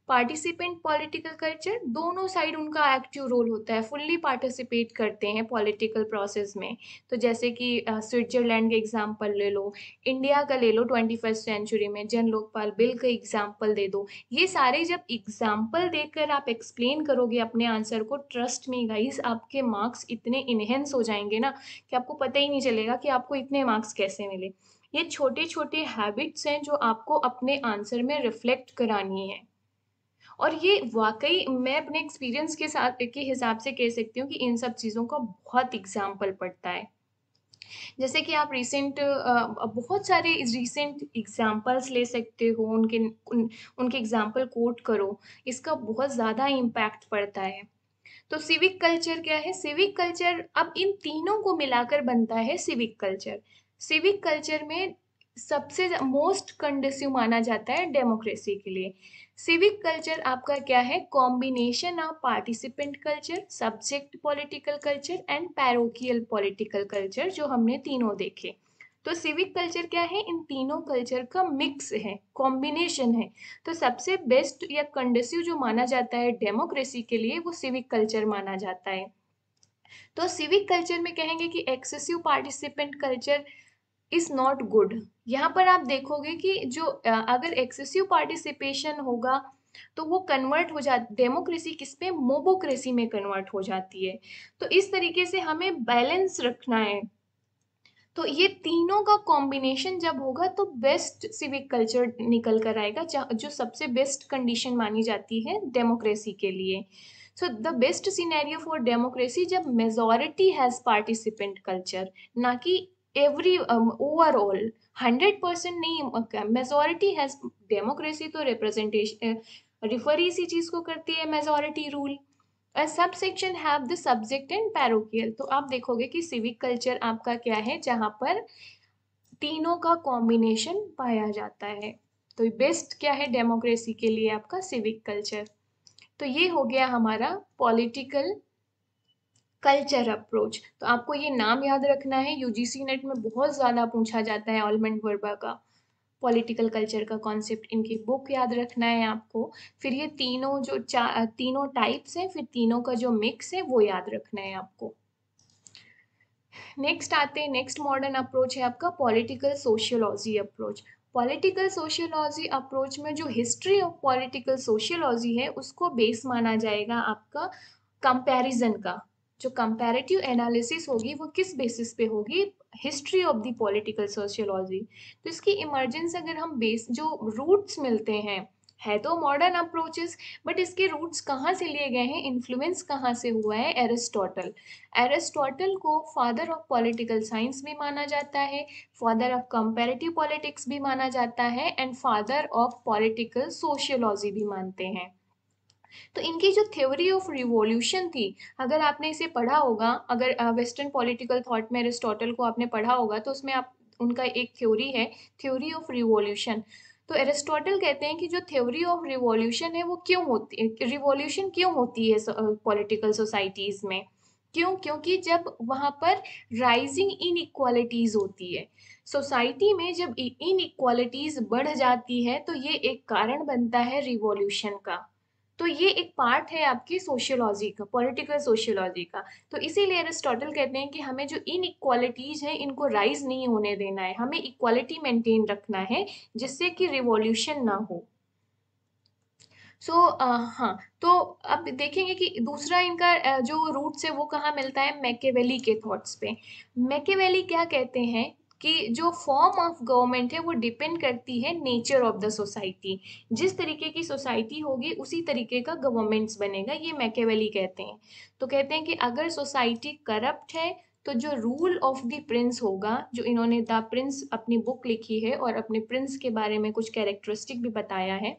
Participant political culture, दोनों साइड उनका एक्टिव रोल होता है, फुल्ली पार्टिसिपेट करते हैं पॉलिटिकल प्रोसेस में। तो जैसे कि स्विट्जरलैंड का एग्जाम्पल ले लो, इंडिया का ले लो 21st सेंचुरी में जन लोकपाल बिल का एग्जाम्पल दे दो। ये सारे जब एग्जाम्पल देकर आप एक्सप्लेन करोगे अपने आंसर को, ट्रस्ट मी गाइस, आपके मार्क्स इतने इनहेंस हो जाएंगे ना कि आपको पता ही नहीं चलेगा कि आपको इतने मार्क्स कैसे मिले। ये छोटे छोटे हैबिट्स हैं जो आपको अपने आंसर में रिफ्लेक्ट करानी है। और ये वाकई मैं अपने एक्सपीरियंस के साथ के हिसाब से कह सकती हूँ कि इन सब चीज़ों का बहुत एग्जाम्पल पड़ता है। जैसे कि आप बहुत सारे रिसेंट एग्जाम्पल्स ले सकते हो, उनके एग्जाम्पल कोट करो, इसका बहुत ज़्यादा इम्पैक्ट पड़ता है। तो सिविक कल्चर क्या है? सिविक कल्चर अब इन तीनों को मिलाकर बनता है सिविक कल्चर। सिविक कल्चर में सबसे मोस्ट कंडसिव माना जाता है डेमोक्रेसी के लिए। सिविक कल्चर आपका क्या है? Combination of participant culture, subject political culture and parochial political culture, जो हमने तीनों देखे। तो सिविक कल्चर क्या है? इन तीनों कल्चर का मिक्स है, कॉम्बिनेशन है। तो सबसे बेस्ट या कंडसिव जो माना जाता है डेमोक्रेसी के लिए, वो सिविक कल्चर माना जाता है। तो सिविक कल्चर में कहेंगे कि excessive participant culture is not good. यहाँ पर आप देखोगे कि जो अगर एक्सेसिव पार्टिसिपेशन होगा तो वो कन्वर्ट हो जा डेमोक्रेसी किस पे? मोबोक्रेसी में कन्वर्ट हो जाती है। तो इस तरीके से हमें बैलेंस रखना है। तो ये तीनों का कॉम्बिनेशन जब होगा तो बेस्ट सिविक कल्चर निकल कर आएगा, जो सबसे बेस्ट कंडीशन मानी जाती है डेमोक्रेसी के लिए। So the best scenario for democracy जब मेजोरिटी हैज पार्टिसिपेंट कल्चर, ना कि एवरी ओवरऑल 100% नहीं, मेजोरिटी हैज। डेमोक्रेसी तो रिप्रेजेंटेशन रिफर इसी चीज को करती है, majority rule. Sub section have the subject and parochial. तो आप देखोगे कि सिविक कल्चर आपका क्या है, जहां पर तीनों का कॉम्बिनेशन पाया जाता है। तो बेस्ट क्या है डेमोक्रेसी के लिए? आपका सिविक कल्चर। तो ये हो गया हमारा पॉलिटिकल कल्चर अप्रोच। तो आपको ये नाम याद रखना है, यूजीसी नेट में बहुत ज्यादा पूछा जाता है ऑलमंड वर्बा का पॉलिटिकल कल्चर का कॉन्सेप्ट। इनकी बुक याद रखना है आपको। फिर ये तीनों टाइप्स हैं, फिर तीनों का जो मिक्स है वो याद रखना है आपको। नेक्स्ट आते हैं, नेक्स्ट मॉडर्न अप्रोच है आपका political sociology approach. Political sociology approach में जो हिस्ट्री ऑफ पॉलिटिकल सोशियोलॉजी है उसको बेस माना जाएगा आपका कंपैरिजन का। जो कंपैरेटिव एनालिसिस होगी वो किस बेसिस पे होगी? History of the political sociology. तो इसकी इमर्जेंस अगर हम बेस जो रूट्स मिलते हैं, है तो मॉडर्न अप्रोचेस, बट इसके रूट्स कहाँ से लिए गए हैं, इन्फ्लुएंस कहाँ से हुआ है? एरिस्टोटल। एरिस्टोटल को फादर ऑफ पॉलिटिकल साइंस भी माना जाता है, फादर ऑफ कंपैरेटिव पॉलिटिक्स भी माना जाता है, and father of political sociology भी मानते हैं। तो इनकी जो थ्योरी ऑफ रिवॉल्यूशन थी, अगर आपने इसे पढ़ा होगा, अगर वेस्टर्न पॉलिटिकल थॉट में एरिस्टोटल को आपने पढ़ा होगा, तो उसमें आप उनका एक थ्योरी है, थ्योरी ऑफ रिवॉल्यूशन। तो एरिस्टोटल कहते हैं कि जो थ्योरी ऑफ रिवॉल्यूशन है वो क्यों होती है, रिवॉल्यूशन क्यों होती है पॉलिटिकल सोसाइटीज में? क्यों? क्योंकि जब वहां पर राइजिंग इन होती है सोसाइटी में, जब इन बढ़ जाती है तो ये एक कारण बनता है रिवॉल्यूशन का। तो ये एक पार्ट है आपकी सोशियोलॉजी का, पॉलिटिकल सोशियोलॉजी का। तो इसीलिए एरिस्टोटल कहते हैं कि हमें जो इन इक्वालिटीज हैं इनको राइज नहीं होने देना है, हमें इक्वालिटी मेंटेन रखना है जिससे कि रिवॉल्यूशन ना हो। हाँ, तो अब देखेंगे कि दूसरा इनका जो रूट्स है वो कहाँ मिलता है? मैकेवेली के थॉट्स पे। मैकेवेली क्या कहते हैं कि जो फॉर्म ऑफ गवर्नमेंट है वो डिपेंड करती है नेचर ऑफ द सोसाइटी। जिस तरीके की सोसाइटी होगी उसी तरीके का गवर्नमेंट्स बनेगा, ये मैकेवेली कहते हैं। तो कहते हैं कि अगर सोसाइटी करप्ट है तो जो रूल ऑफ द प्रिंस होगा, जो इन्होंने द प्रिंस अपनी बुक लिखी है और अपने प्रिंस के बारे में कुछ कैरेक्टरिस्टिक भी बताया है।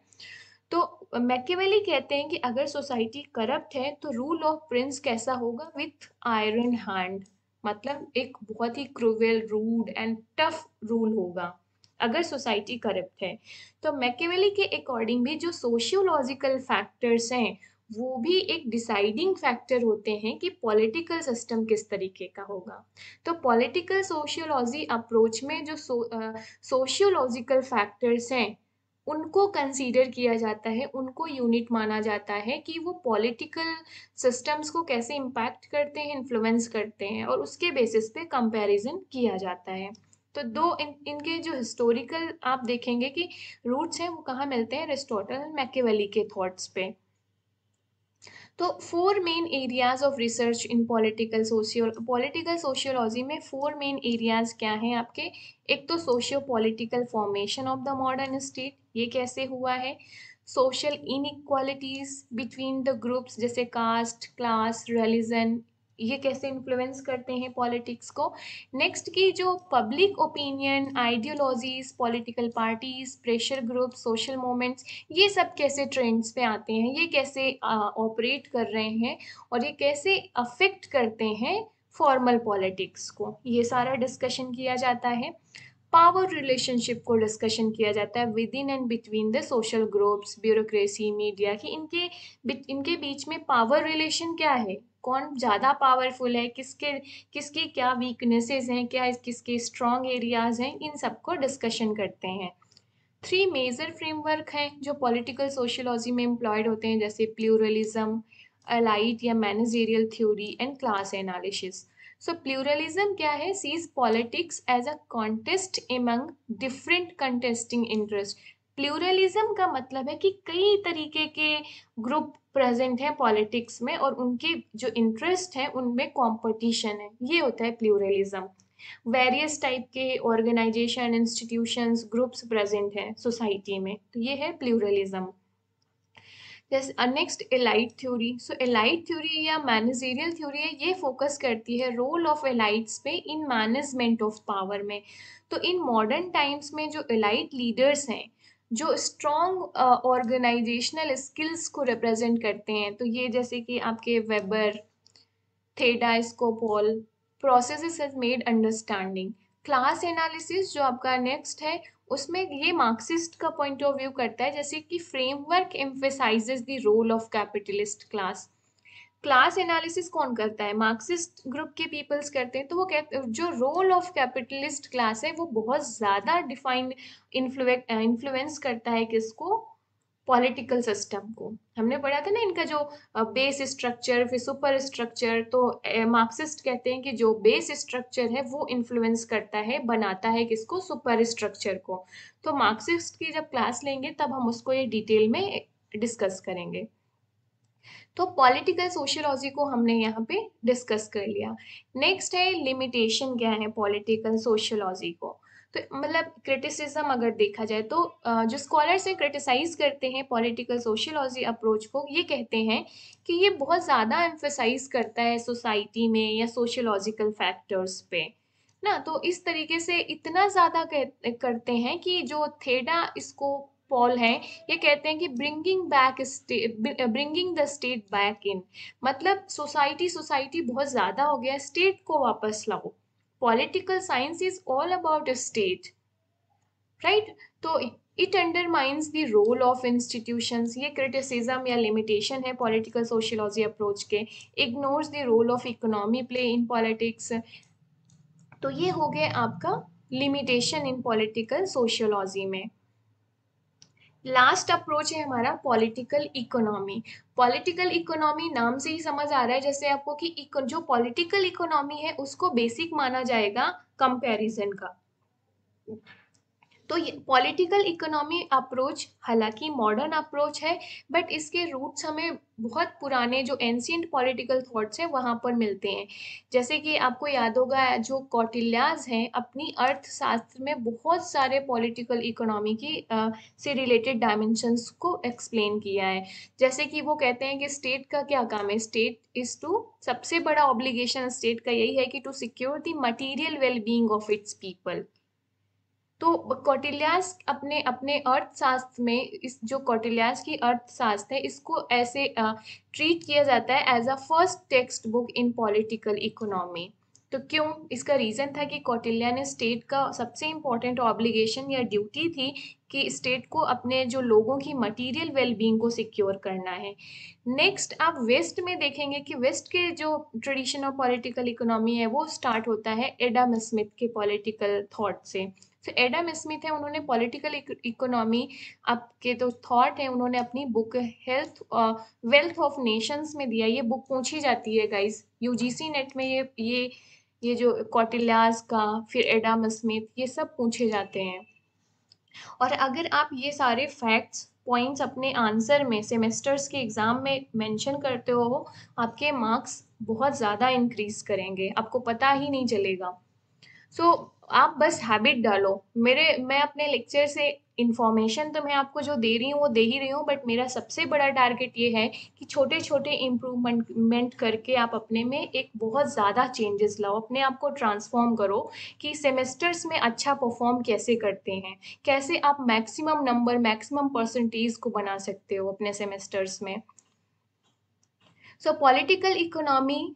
तो मैकियावेली कहते हैं कि अगर सोसाइटी करप्ट है तो रूल ऑफ प्रिंस कैसा होगा? विथ आयरन हैंड, मतलब एक बहुत ही क्रूवेल, रूड एंड टफ रूल होगा। अगर सोसाइटी करप्ट है। तो मैकियावेली के अकॉर्डिंग भी जो सोशियोलॉजिकल फैक्टर्स हैं वो भी एक डिसाइडिंग फैक्टर होते हैं कि पॉलिटिकल सिस्टम किस तरीके का होगा। तो पॉलिटिकल सोशियोलॉजी अप्रोच में जो सोशियोलॉजिकल फैक्टर्स हैं उनको कंसीडर किया जाता है, उनको यूनिट माना जाता है कि वो पॉलिटिकल सिस्टम्स को कैसे इम्पैक्ट करते हैं, इन्फ्लुएंस करते हैं, और उसके बेसिस पे कंपैरिजन किया जाता है। तो इनके जो हिस्टोरिकल आप देखेंगे कि रूट्स हैं वो कहाँ मिलते हैं, एरिस्टोटल एंड मैकियावेली के थॉट्स पे। तो four main areas of research in political sociology में फोर मेन एरियाज क्या हैं आपके। एक तो socio political formation of the modern state, ये कैसे हुआ है। Social inequalities between the groups जैसे कास्ट, क्लास, रिलीजन, ये कैसे इन्फ्लुएंस करते हैं पॉलिटिक्स को। नेक्स्ट की जो public opinion, ideologies, political parties, pressure group, social movements, ये सब कैसे ट्रेंड्स पे आते हैं, ये कैसे ऑपरेट कर रहे हैं, और ये कैसे अफेक्ट करते हैं फॉर्मल पॉलिटिक्स को, ये सारा डिस्कशन किया जाता है। पावर रिलेशनशिप को डिस्कशन किया जाता है with in and between the social groups, bureaucracy, media, कि इनके बीच में पावर रिलेशन क्या है, कौन ज़्यादा पावरफुल है, किसके किसकी क्या वीकनेसेस हैं, क्या किसके स्ट्रॉन्ग एरियाज हैं, इन सबको डिस्कशन करते हैं। थ्री मेजर फ्रेमवर्क हैं जो पॉलिटिकल सोशियोलॉजी में एम्प्लॉयड होते हैं, जैसे प्लूरलिज्म, अलाइट या managerial theory, and class analysis. So pluralism क्या है, sees politics as a contest among different contesting interest. Pluralism का मतलब है कि कई तरीके के ग्रुप प्रेजेंट हैं पॉलिटिक्स में और उनके जो इंटरेस्ट हैं उनमें कंपटीशन है, ये होता है प्लूरलिज्म। वेरियस टाइप के ऑर्गेनाइजेशन, इंस्टीट्यूशंस, ग्रुप्स प्रेजेंट हैं सोसाइटी में, तो ये है प्लूरलिज्म। जैसे नेक्स्ट एलाइट थ्योरी। सो एलाइट थ्योरी या मैनेजरियल थ्योरी है, ये फोकस करती है रोल ऑफ एलाइट्स पे इन मैनेजमेंट ऑफ पावर में। तो इन मॉडर्न टाइम्स में जो एलाइट लीडर्स हैं जो स्ट्रॉन्ग ऑर्गेनाइजेशनल स्किल्स को रिप्रेजेंट करते हैं, तो ये जैसे कि आपके Weber, Theda, Skocpol, processes has made understanding. Class analysis जो आपका नेक्स्ट है, उसमें ये मार्क्सिस्ट का पॉइंट ऑफ व्यू करता है, जैसे कि framework emphasises the role of capitalist class. Class analysis कौन करता है, मार्क्सिस्ट ग्रुप के पीपल्स करते हैं। तो वो कहते जो रोल ऑफ कैपिटलिस्ट क्लास है वो बहुत ज़्यादा डिफाइंड इन्फ्लुएंस करता है किसको, पॉलिटिकल सिस्टम को। हमने पढ़ा था ना इनका जो बेस स्ट्रक्चर फिर सुपर स्ट्रक्चर, तो मार्क्सिस्ट कहते हैं कि जो बेस स्ट्रक्चर है वो इन्फ्लुएंस करता है, बनाता है किसको, सुपर स्ट्रक्चर को। तो मार्क्सिस्ट की जब क्लास लेंगे तब हम उसको ये डिटेल में डिस्कस करेंगे। तो पॉलिटिकल सोशियोलॉजी को हमने यहाँ पे डिस्कस कर लिया। नेक्स्ट है लिमिटेशन क्या है पॉलिटिकल सोशियोलॉजी को। तो मतलब क्रिटिसिज्म अगर देखा जाए तो जो स्कॉलर्स हैं क्रिटिसाइज करते हैं पॉलिटिकल सोशियोलॉजी अप्रोच को, ये कहते हैं कि ये बहुत ज़्यादा एम्फेसाइज करता है सोसाइटी में या सोशियोलॉजिकल फैक्टर्स पे ना। तो इस तरीके से इतना ज़्यादा करते हैं कि जो थेडा इसको पॉल हैं, ये कहते हैं कि bringing the state back in, मतलब सोसाइटी बहुत ज़्यादा हो गया, स्टेट को वापस लाओ। Political science is all about state, right. तो it undermines the role of institutions, ये क्रिटिसिज्म या लिमिटेशन है पॉलिटिकल सोशियोलॉजी अप्रोच के। Ignores the role of economy play in politics. तो ये हो गया आपका लिमिटेशन इन पॉलिटिकल सोशियोलॉजी में। लास्ट अप्रोच है हमारा पॉलिटिकल इकोनॉमी। पॉलिटिकल इकोनॉमी नाम से ही समझ आ रहा है जैसे आपको कि जो पॉलिटिकल इकोनॉमी है उसको बेसिक माना जाएगा कंपैरिजन का। तो ये पॉलिटिकल इकोनॉमी अप्रोच हालांकि मॉडर्न अप्रोच है, बट इसके रूट्स हमें बहुत पुराने जो एंशियंट पॉलिटिकल थॉट्स हैं वहाँ पर मिलते हैं। जैसे कि आपको याद होगा जो कौटिल्याज हैं अपनी अर्थशास्त्र में बहुत सारे पॉलिटिकल इकोनॉमी की से रिलेटेड डायमेंशंस को एक्सप्लेन किया है। जैसे कि वो कहते हैं कि स्टेट का क्या काम है, स्टेट इज टू, सबसे बड़ा ऑब्लिगेशन स्टेट का यही है कि to secure the material well being of its people. तो कौटिल्यास अपने अपने अर्थशास्त्र में, इस जो कौटिल्यास की अर्थशास्त्र है इसको ऐसे ट्रीट किया जाता है as a first text book in political economy. तो क्यों? इसका रीज़न था कि कौटिल्य ने स्टेट का सबसे इम्पोर्टेंट ऑब्लिगेशन या ड्यूटी थी कि स्टेट को अपने जो लोगों की मटेरियल वेलबींग को सिक्योर करना है। नेक्स्ट आप वेस्ट में देखेंगे कि वेस्ट के जो ट्रेडिशन ऑफ पॉलिटिकल इकोनॉमी है वो स्टार्ट होता है एडम स्मिथ के पॉलिटिकल थॉट से। तो एडम स्मिथ है, उन्होंने पॉलिटिकल इकोनॉमी आपके तो थॉट है, उन्होंने अपनी book health wealth of Nations में दिया। ये बुक पूछी जाती है गाइस यूजीसी नेट में, ये जो कौटिल्यास का, फिर एडम स्मिथ, ये सब पूछे जाते हैं। और अगर आप ये सारे फैक्ट्स पॉइंट्स अपने आंसर में सेमेस्टर्स के एग्जाम में मेंशन करते हो, आपके मार्क्स बहुत ज़्यादा इंक्रीज करेंगे, आपको पता ही नहीं चलेगा। सो आप बस हैबिट डालो। मैं अपने लेक्चर से इंफॉर्मेशन तो मैं आपको जो दे रही हूँ वो दे ही रही हूँ, बट मेरा सबसे बड़ा टारगेट ये है कि छोटे छोटे इम्प्रूवमेंट करके आप अपने में एक बहुत ज़्यादा चेंजेस लाओ, अपने आप को ट्रांसफॉर्म करो कि सेमेस्टर्स में अच्छा परफॉर्म कैसे करते हैं, कैसे आप मैक्सिमम नंबर मैक्सिमम परसेंटेज को बना सकते हो अपने सेमेस्टर्स में। सो पॉलिटिकल इकोनॉमी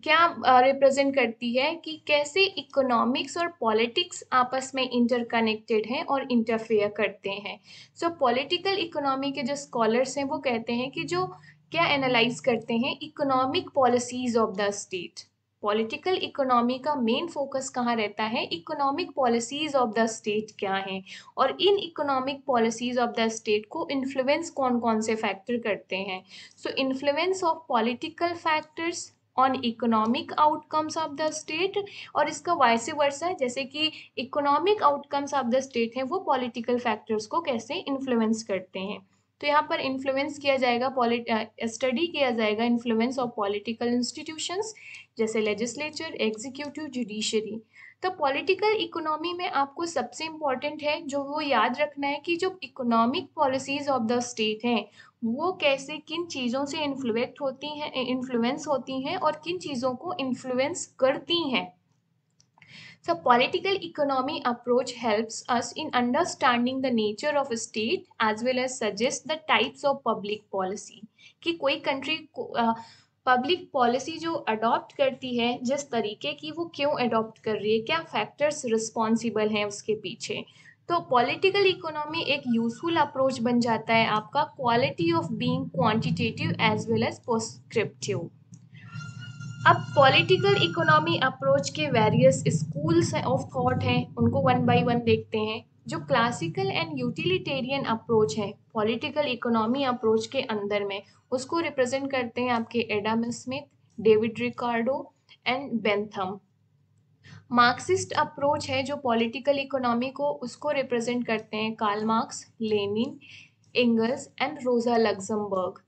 क्या रिप्रेजेंट करती है कि कैसे इकोनॉमिक्स और पॉलिटिक्स आपस में इंटरकनेक्टेड हैं और इंटरफेयर करते हैं। सो पॉलिटिकल इकोनॉमी के जो स्कॉलर्स हैं वो कहते हैं कि जो क्या एनालाइज करते हैं economic policies of the state. Political economy का मेन फोकस कहाँ रहता है? Economic policies of the state क्या हैं, और इन economic policies of the state को इन्फ्लुएंस कौन कौन से फैक्टर करते हैं। So influence of political factors on economic outcomes of the state, और इसका वाइस वर्सा है, जैसे कि economic outcomes of the state हैं वो पॉलिटिकल फैक्टर्स को कैसे इन्फ्लुएंस करते हैं। तो यहाँ पर इन्फ्लुएंस किया जाएगा, स्टडी किया जाएगा इन्फ्लुएंस ऑफ पॉलिटिकल इंस्टीट्यूशंस जैसे लेजिस्लेचर, एग्जीक्यूटिव, जुडिशरी। तो पॉलिटिकल इकोनॉमी में आपको सबसे इम्पॉर्टेंट है जो वो याद रखना है कि जो economic policies of the state हैं वो कैसे किन चीज़ों से इन्फ्लुएंस होती हैं और किन चीज़ों को इन्फ्लुएंस करती हैं। So political economy approach helps us in understanding the nature of a state as well as suggest the types of public policy कि कोई कंट्री पब्लिक पॉलिसी जो अडॉप्ट करती है जिस तरीके की, वो क्यों अडॉप्ट कर रही है, क्या फैक्टर्स रिस्पॉन्सिबल हैं उसके पीछे। तो पॉलिटिकल इकोनॉमी एक यूजफुल अप्रोच बन जाता है आपका quality of being quantitative as well as prescriptive. अब पॉलिटिकल इकोनॉमी अप्रोच के वेरियस स्कूल्स ऑफ थॉट हैं, उनको वन बाय वन देखते हैं। जो क्लासिकल एंड यूटिलिटेरियन अप्रोच है पॉलिटिकल इकोनॉमी अप्रोच के अंदर में, उसको रिप्रेजेंट करते हैं आपके Adam Smith, David Ricardo and Bentham. Marxist approach है जो पॉलिटिकल इकोनॉमी को, उसको रिप्रेजेंट करते हैं Karl Marx, Lenin, Engels and Rosa Luxemburg.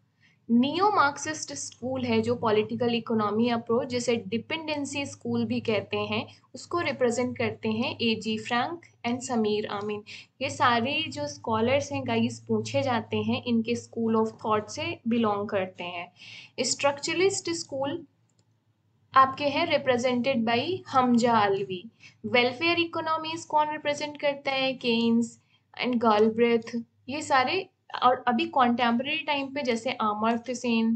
Neo Marxist school है जो पॉलिटिकल इकोनॉमी अप्रोच, जिसे डिपेंडेंसी स्कूल भी कहते हैं, उसको रिप्रेजेंट करते हैं AG Frank and Samir Amin. ये सारे जो स्कॉलर्स हैं गाइस पूछे जाते हैं, इनके स्कूल ऑफ थॉट से बिलोंग करते हैं। स्ट्रक्चरलिस्ट स्कूल आपके हैं represented by Hamza Alvi. Welfare economies कौन रिप्रेजेंट करता है? केन्स एंड गालब्रेथ, ये सारे। और अभी कॉन्टेम्पररी टाइम पे जैसे Amartya Sen.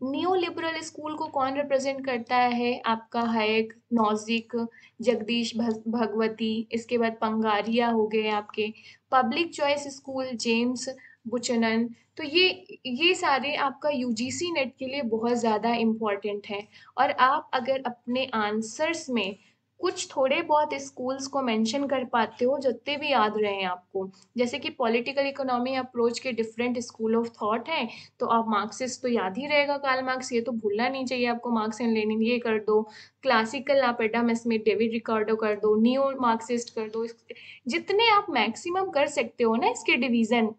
New liberal school को कौन रिप्रेजेंट करता है? आपका हैक, नॉजिक, जगदीश भगवती, इसके बाद पंगारिया हो गए आपके। Public choice school, James Buchanan. तो ये सारे आपका यूजीसी नेट के लिए बहुत ज़्यादा इम्पॉर्टेंट है। और आप अगर अपने आंसर्स में कुछ थोड़े बहुत स्कूल्स को मेंशन कर पाते हो, जितने भी याद रहे आपको, जैसे कि पॉलिटिकल इकोनॉमी अप्रोच के डिफरेंट स्कूल ऑफ थॉट हैं, तो आप मार्क्सिस्ट तो याद ही रहेगा, कार्ल मार्क्स, ये तो भूलना नहीं चाहिए आपको। मार्क्स एंड लेनिन ये कर दो, क्लासिकल आप एडम स्मिथ, डेविड रिकार्डो कर दो, नियो मार्क्सिस्ट कर दो। जितने आप मैक्सिमम कर सकते हो ना इसके डिवीजन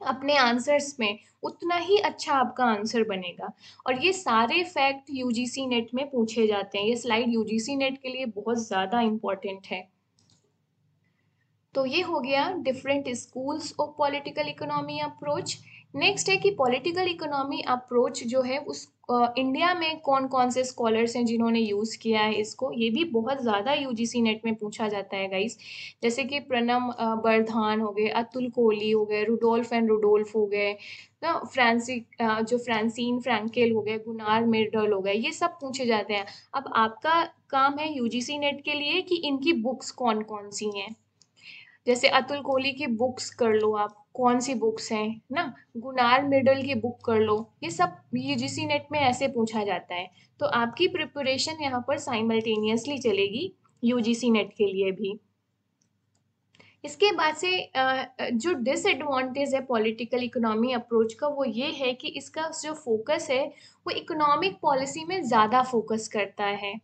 अपने आंसर्स में, उतना ही अच्छा आपका आंसर बनेगा। और ये सारे फैक्ट यूजीसी नेट में पूछे जाते हैं, ये स्लाइड यूजीसी नेट के लिए बहुत ज़्यादा इम्पोर्टेंट है। तो ये हो गया different schools of political economy approach. Next है कि पॉलिटिकल इकोनॉमी अप्रोच जो है इंडिया में कौन कौन से स्कॉलर्स हैं जिन्होंने यूज़ किया है इसको, ये भी बहुत ज़्यादा यूजीसी नेट में पूछा जाता है गाइस। जैसे कि प्रणम बर्धान हो गए, अतुल कोहली हो गए, रुडोल्फ एंड रुडोल्फ हो गए ना, जो फ्रांसीन फ्रैंकेल हो गए, गुनार मिर्डल हो गए, ये सब पूछे जाते हैं। अब आपका काम है यूजीसी नेट के लिए कि इनकी बुक्स कौन कौन सी हैं। जैसे अतुल कोहली की बुक्स कर लो आप, कौन सी बुक्स हैं ना, गुनार मिडल की बुक कर लो, ये सब यूजीसी नेट में ऐसे पूछा जाता है। तो आपकी प्रिपरेशन यहाँ पर साइमल्टेनियसली चलेगी यूजीसी नेट के लिए भी। इसके बाद से जो डिसएडवांटेज है पॉलिटिकल इकोनॉमी अप्रोच का, वो ये है कि इसका जो फोकस है वो इकोनॉमिक पॉलिसी में ज़्यादा फोकस करता है।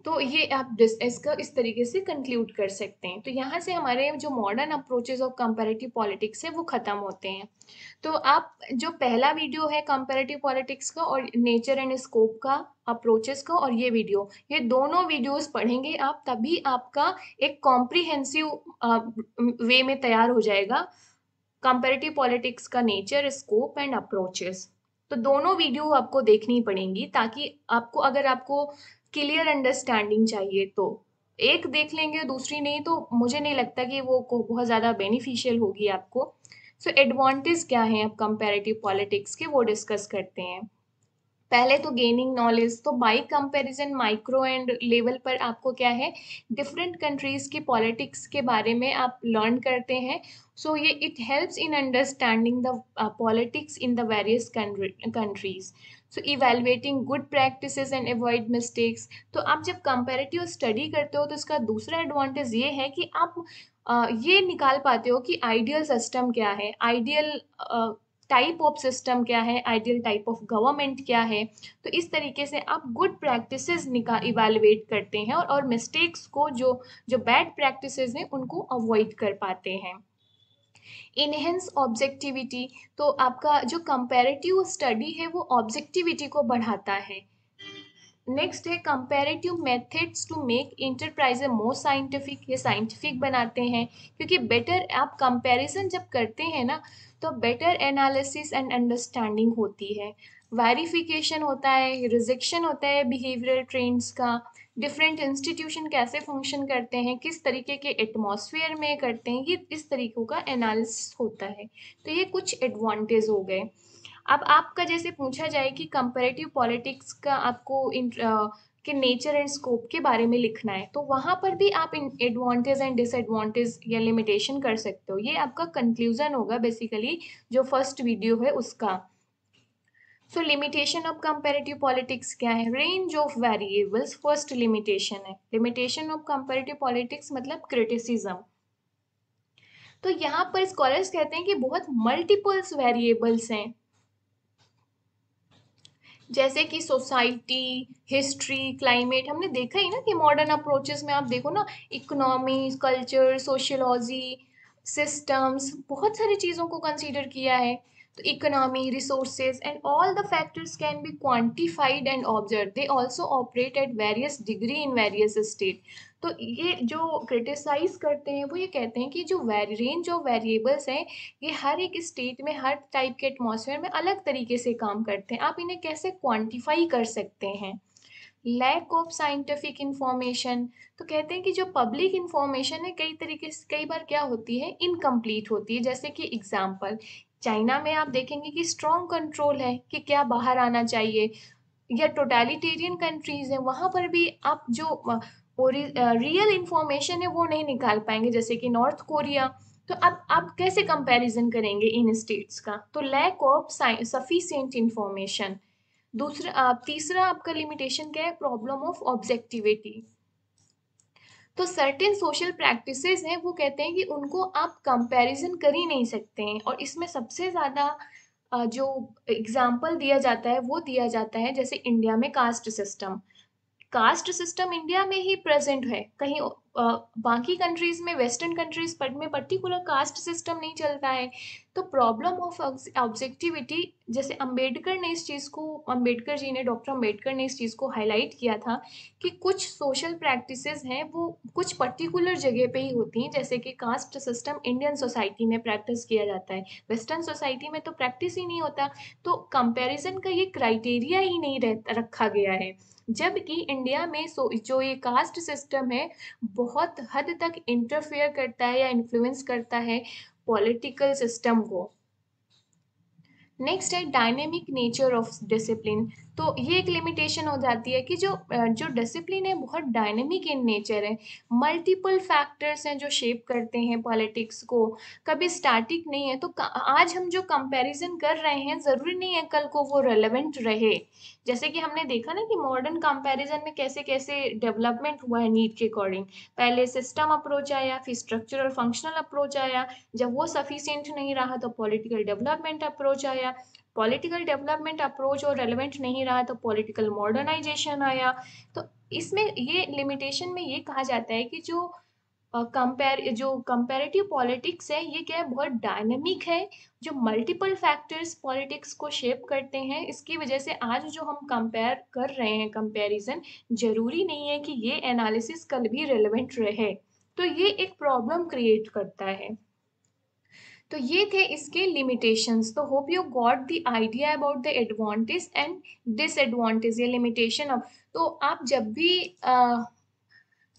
तो ये आप इसका इस तरीके से कंक्लूड कर सकते हैं। तो यहाँ से हमारे जो modern approaches of comparative politics है वो खत्म होते हैं। तो आप जो पहला वीडियो है कंपैरेटिव पॉलिटिक्स का और नेचर एंड स्कोप का अप्रोचेस का, और ये वीडियो, ये दोनों वीडियोस पढ़ेंगे आप, तभी आपका एक कॉम्प्रिहेंसिव वे में तैयार हो जाएगा कंपैरेटिव पॉलिटिक्स का नेचर, स्कोप एंड अप्रोचेस। तो दोनों वीडियो आपको देखनी पड़ेंगी ताकि आपको, अगर आपको क्लियर अंडरस्टैंडिंग चाहिए तो एक देख लेंगे, दूसरी नहीं, तो मुझे नहीं लगता कि वो को बहुत ज़्यादा बेनिफिशियल होगी आपको। सो एडवांटेज क्या है अब कंपैरेटिव पॉलिटिक्स के, वो डिस्कस करते हैं। पहले तो गेनिंग नॉलेज, तो by comparison micro and level पर आपको क्या है, डिफरेंट कंट्रीज की पॉलिटिक्स के बारे में आप लर्न करते हैं। सो ये it helps in understanding the politics in the various countries. So evaluating good practices and avoid mistakes. तो आप जब कंपैरेटिव स्टडी करते हो तो इसका दूसरा एडवांटेज ये है कि आप ये निकाल पाते हो कि आइडियल सिस्टम क्या है, आइडियल टाइप ऑफ सिस्टम क्या है, आइडियल टाइप ऑफ गवर्नमेंट क्या है। तो इस तरीके से आप गुड प्रैक्टिसेस इवेलुएट करते हैं और मिस्टेक्स को, जो जो बैड प्रैक्टिसेस हैं उनको अवॉइड कर पाते हैं। इनहेंस ऑब्जेक्टिविटी, तो आपका जो कंपैरेटिव स्टडी है वो ऑब्जेक्टिविटी को बढ़ाता है। नेक्स्ट है comparative methods to make enterprise more scientific, ये साइंटिफिक बनाते हैं, क्योंकि बेटर आप कंपैरिजन जब करते हैं ना तो बेटर एनालिसिस एंड अंडरस्टैंडिंग होती है, वेरिफिकेशन होता है, रिजेक्शन होता है बिहेवियरल ट्रेंड्स का, डिफरेंट इंस्टीट्यूशन कैसे फंक्शन करते हैं, किस तरीके के एटमॉस्फेयर में करते हैं, ये इस तरीकों का एनालिसिस होता है। तो ये कुछ एडवांटेज हो गए। अब आपका जैसे पूछा जाए कि कंपैरेटिव पॉलिटिक्स का आपको के नेचर एंड स्कोप के बारे में लिखना है, तो वहाँ पर भी आप इन एडवांटेज एंड डिसएडवांटेज या लिमिटेशन कर सकते हो। ये आपका कंक्लूजन होगा बेसिकली जो फर्स्ट वीडियो है उसका। सो लिमिटेशन ऑफ कंपैरेटिव पॉलिटिक्स क्या है, range of variables first limitation है। लिमिटेशन ऑफ कंपैरेटिव पॉलिटिक्स मतलब क्रिटिसिज्म। तो यहाँ पर स्कॉलर्स कहते हैं कि बहुत मल्टीपल्स वेरिएबल्स हैं, जैसे कि सोसाइटी, हिस्ट्री, क्लाइमेट। हमने देखा ही ना कि मॉडर्न अप्रोचेस में आप देखो ना, इकोनॉमी, कल्चर, सोशियोलॉजी, सिस्टम्स, बहुत सारी चीज़ों को कंसीडर किया है। तो economy, resources and all the factors can be quantified and observe, they also operate at various degree in various state. तो ये जो क्रिटिसाइज करते हैं वो ये कहते हैं कि जो रेंज ऑफ वेरिएबल्स हैं ये हर एक स्टेट में, हर टाइप के एटमॉस्फेयर में अलग तरीके से काम करते हैं, आप इन्हें कैसे क्वांटिफाई कर सकते हैं। लैक ऑफ साइंटिफिक इंफॉर्मेशन, तो कहते हैं कि जो पब्लिक इंफॉर्मेशन है कई तरीके से, कई बार क्या होती है, इनकम्प्लीट होती है। जैसे कि एग्जाम्पल, चाइना में आप देखेंगे कि स्ट्रॉन्ग कंट्रोल है कि क्या बाहर आना चाहिए, या टोटलिटेरियन कंट्रीज हैं वहाँ पर भी आप जो रियल इंफॉर्मेशन है वो नहीं निकाल पाएंगे, जैसे कि नॉर्थ कोरिया। तो अब आप कैसे कंपैरिजन करेंगे इन स्टेट्स का, तो लैक ऑफ सफिशिएंट इंफॉर्मेशन। तीसरा आपका लिमिटेशन क्या है, प्रॉब्लम ऑफ ऑब्जेक्टिविटी। तो सर्टेन सोशल प्रैक्टिसेस हैं वो कहते हैं कि उनको आप कंपैरिजन कर ही नहीं सकते हैं, और इसमें सबसे ज़्यादा जो एग्जाम्पल दिया जाता है वो दिया जाता है जैसे इंडिया में caste system. Caste system India में ही प्रेजेंट है, कहीं बाकी कंट्रीज में, वेस्टर्न कंट्रीज में पर्टिकुलर कास्ट सिस्टम नहीं चलता है। तो प्रॉब्लम ऑफ ऑब्जेक्टिविटी, जैसे अंबेडकर ने इस चीज़ को, अंबेडकर जी ने, डॉक्टर अंबेडकर ने इस चीज़ को हाईलाइट किया था कि कुछ सोशल प्रैक्टिसेस हैं वो कुछ पर्टिकुलर जगह पे ही होती हैं, जैसे कि कास्ट सिस्टम इंडियन सोसाइटी में प्रैक्टिस किया जाता है, वेस्टर्न सोसाइटी में तो प्रैक्टिस ही नहीं होता। तो कंपैरिजन का ये क्राइटेरिया ही नहीं रखा गया है, जबकि इंडिया में जो ये कास्ट सिस्टम है बहुत हद तक इंटरफेयर करता है या इन्फ्लुएंस करता है पॉलिटिकल सिस्टम को। नेक्स्ट है डायनेमिक नेचर ऑफ डिसिप्लिन। तो ये एक लिमिटेशन हो जाती है कि जो डिसिप्लिन है बहुत डायनेमिक इन नेचर है, मल्टीपल फैक्टर्स हैं जो शेप करते हैं पॉलिटिक्स को, कभी स्टैटिक नहीं है। तो आज हम जो कंपैरिजन कर रहे हैं ज़रूरी नहीं है कल को वो रेलेवेंट रहे। जैसे कि हमने देखा ना कि मॉडर्न कंपैरिजन में कैसे कैसे डेवलपमेंट हुआ है नीड के अकॉर्डिंग। पहले सिस्टम अप्रोच आया, फिर स्ट्रक्चरल फंक्शनल अप्रोच आया, जब वो सफिशिएंट नहीं रहा तो पॉलिटिकल डेवलपमेंट अप्रोच आया, पॉलिटिकल डेवलपमेंट अप्रोच और रेलेवेंट नहीं रहा तो पॉलिटिकल मॉडर्नाइजेशन आया। तो इसमें ये लिमिटेशन में ये कहा जाता है कि जो कंपैरेटिव पॉलिटिक्स है ये क्या है, बहुत डायनेमिक है, जो मल्टीपल फैक्टर्स पॉलिटिक्स को शेप करते हैं। इसकी वजह से आज जो हम कंपेयर कर रहे हैं, कंपैरिजन, जरूरी नहीं है कि ये एनालिसिस कल भी रेलेवेंट रहे। तो ये एक प्रॉब्लम क्रिएट करता है। तो ये थे इसके लिमिटेशंस। तो hope you got the idea about the advantage and disadvantage, ये लिमिटेशन। अब तो आप जब भी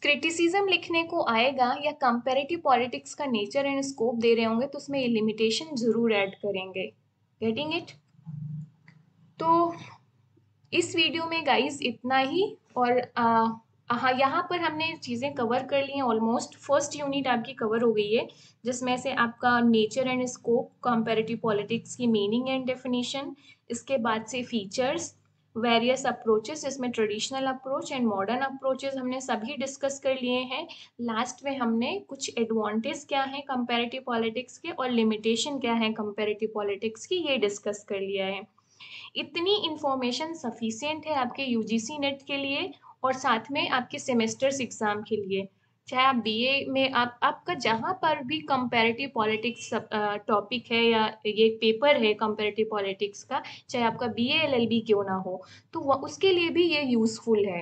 क्रिटिसिज्म लिखने को आएगा या कंपैरेटिव पॉलिटिक्स का नेचर एंड स्कोप दे रहे होंगे तो उसमें ये लिमिटेशन जरूर ऐड करेंगे। Getting it? तो इस वीडियो में गाइस इतना ही। और हाँ, यहाँ पर हमने चीज़ें कवर कर ली हैं ऑलमोस्ट। फर्स्ट यूनिट आपकी कवर हो गई है, जिसमें से आपका nature and scope, comparative politics की मीनिंग एंड डेफिनेशन, इसके बाद से फीचर्स, वेरियस अप्रोचेस, इसमें traditional approach and modern approaches हमने सभी डिस्कस कर लिए हैं। लास्ट में हमने कुछ एडवांटेज क्या है कंपैरेटिव पॉलिटिक्स के और लिमिटेशन क्या है कंपैरेटिव पॉलिटिक्स की, ये डिस्कस कर लिया है। इतनी इंफॉर्मेशन सफिशिएंट है आपके यूजीसी नेट के लिए और साथ में आपके सेमेस्टर्स एग्जाम के लिए। चाहे आप बीए में, आपका जहाँ पर भी कंपैरेटिव पॉलिटिक्स टॉपिक है या ये पेपर है कंपैरेटिव पॉलिटिक्स का, चाहे आपका बीए एलएलबी क्यों ना हो, तो उसके लिए भी ये यूज़फुल है।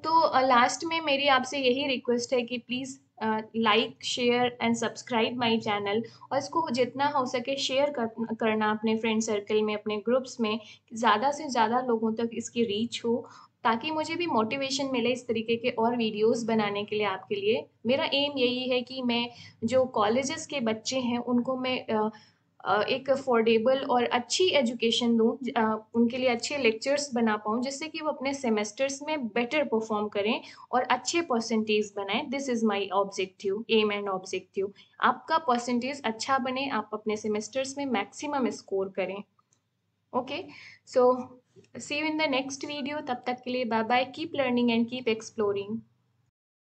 तो लास्ट में मेरी आपसे यही रिक्वेस्ट है कि please like, share and subscribe my channel, और इसको जितना हो सके शेयर करना अपने फ्रेंड सर्कल में, अपने ग्रुप्स में, ज़्यादा से ज़्यादा लोगों तक इसकी रीच हो, ताकि मुझे भी मोटिवेशन मिले इस तरीके के और वीडियोस बनाने के लिए आपके लिए। मेरा एम यही है कि मैं जो कॉलेजेस के बच्चे हैं उनको मैं एक अफोर्डेबल और अच्छी एजुकेशन दूँ, उनके लिए अच्छे लेक्चर्स बना पाऊँ जिससे कि वो अपने सेमेस्टर्स में बेटर परफॉर्म करें और अच्छे परसेंटेज बनाएं। This is my objective, aim and objective. आपका परसेंटेज अच्छा बने, आप अपने सेमेस्टर्स में मैक्सिमम स्कोर करें। Okay, so see you in the next video. तब तक के लिए bye bye, keep learning and keep exploring.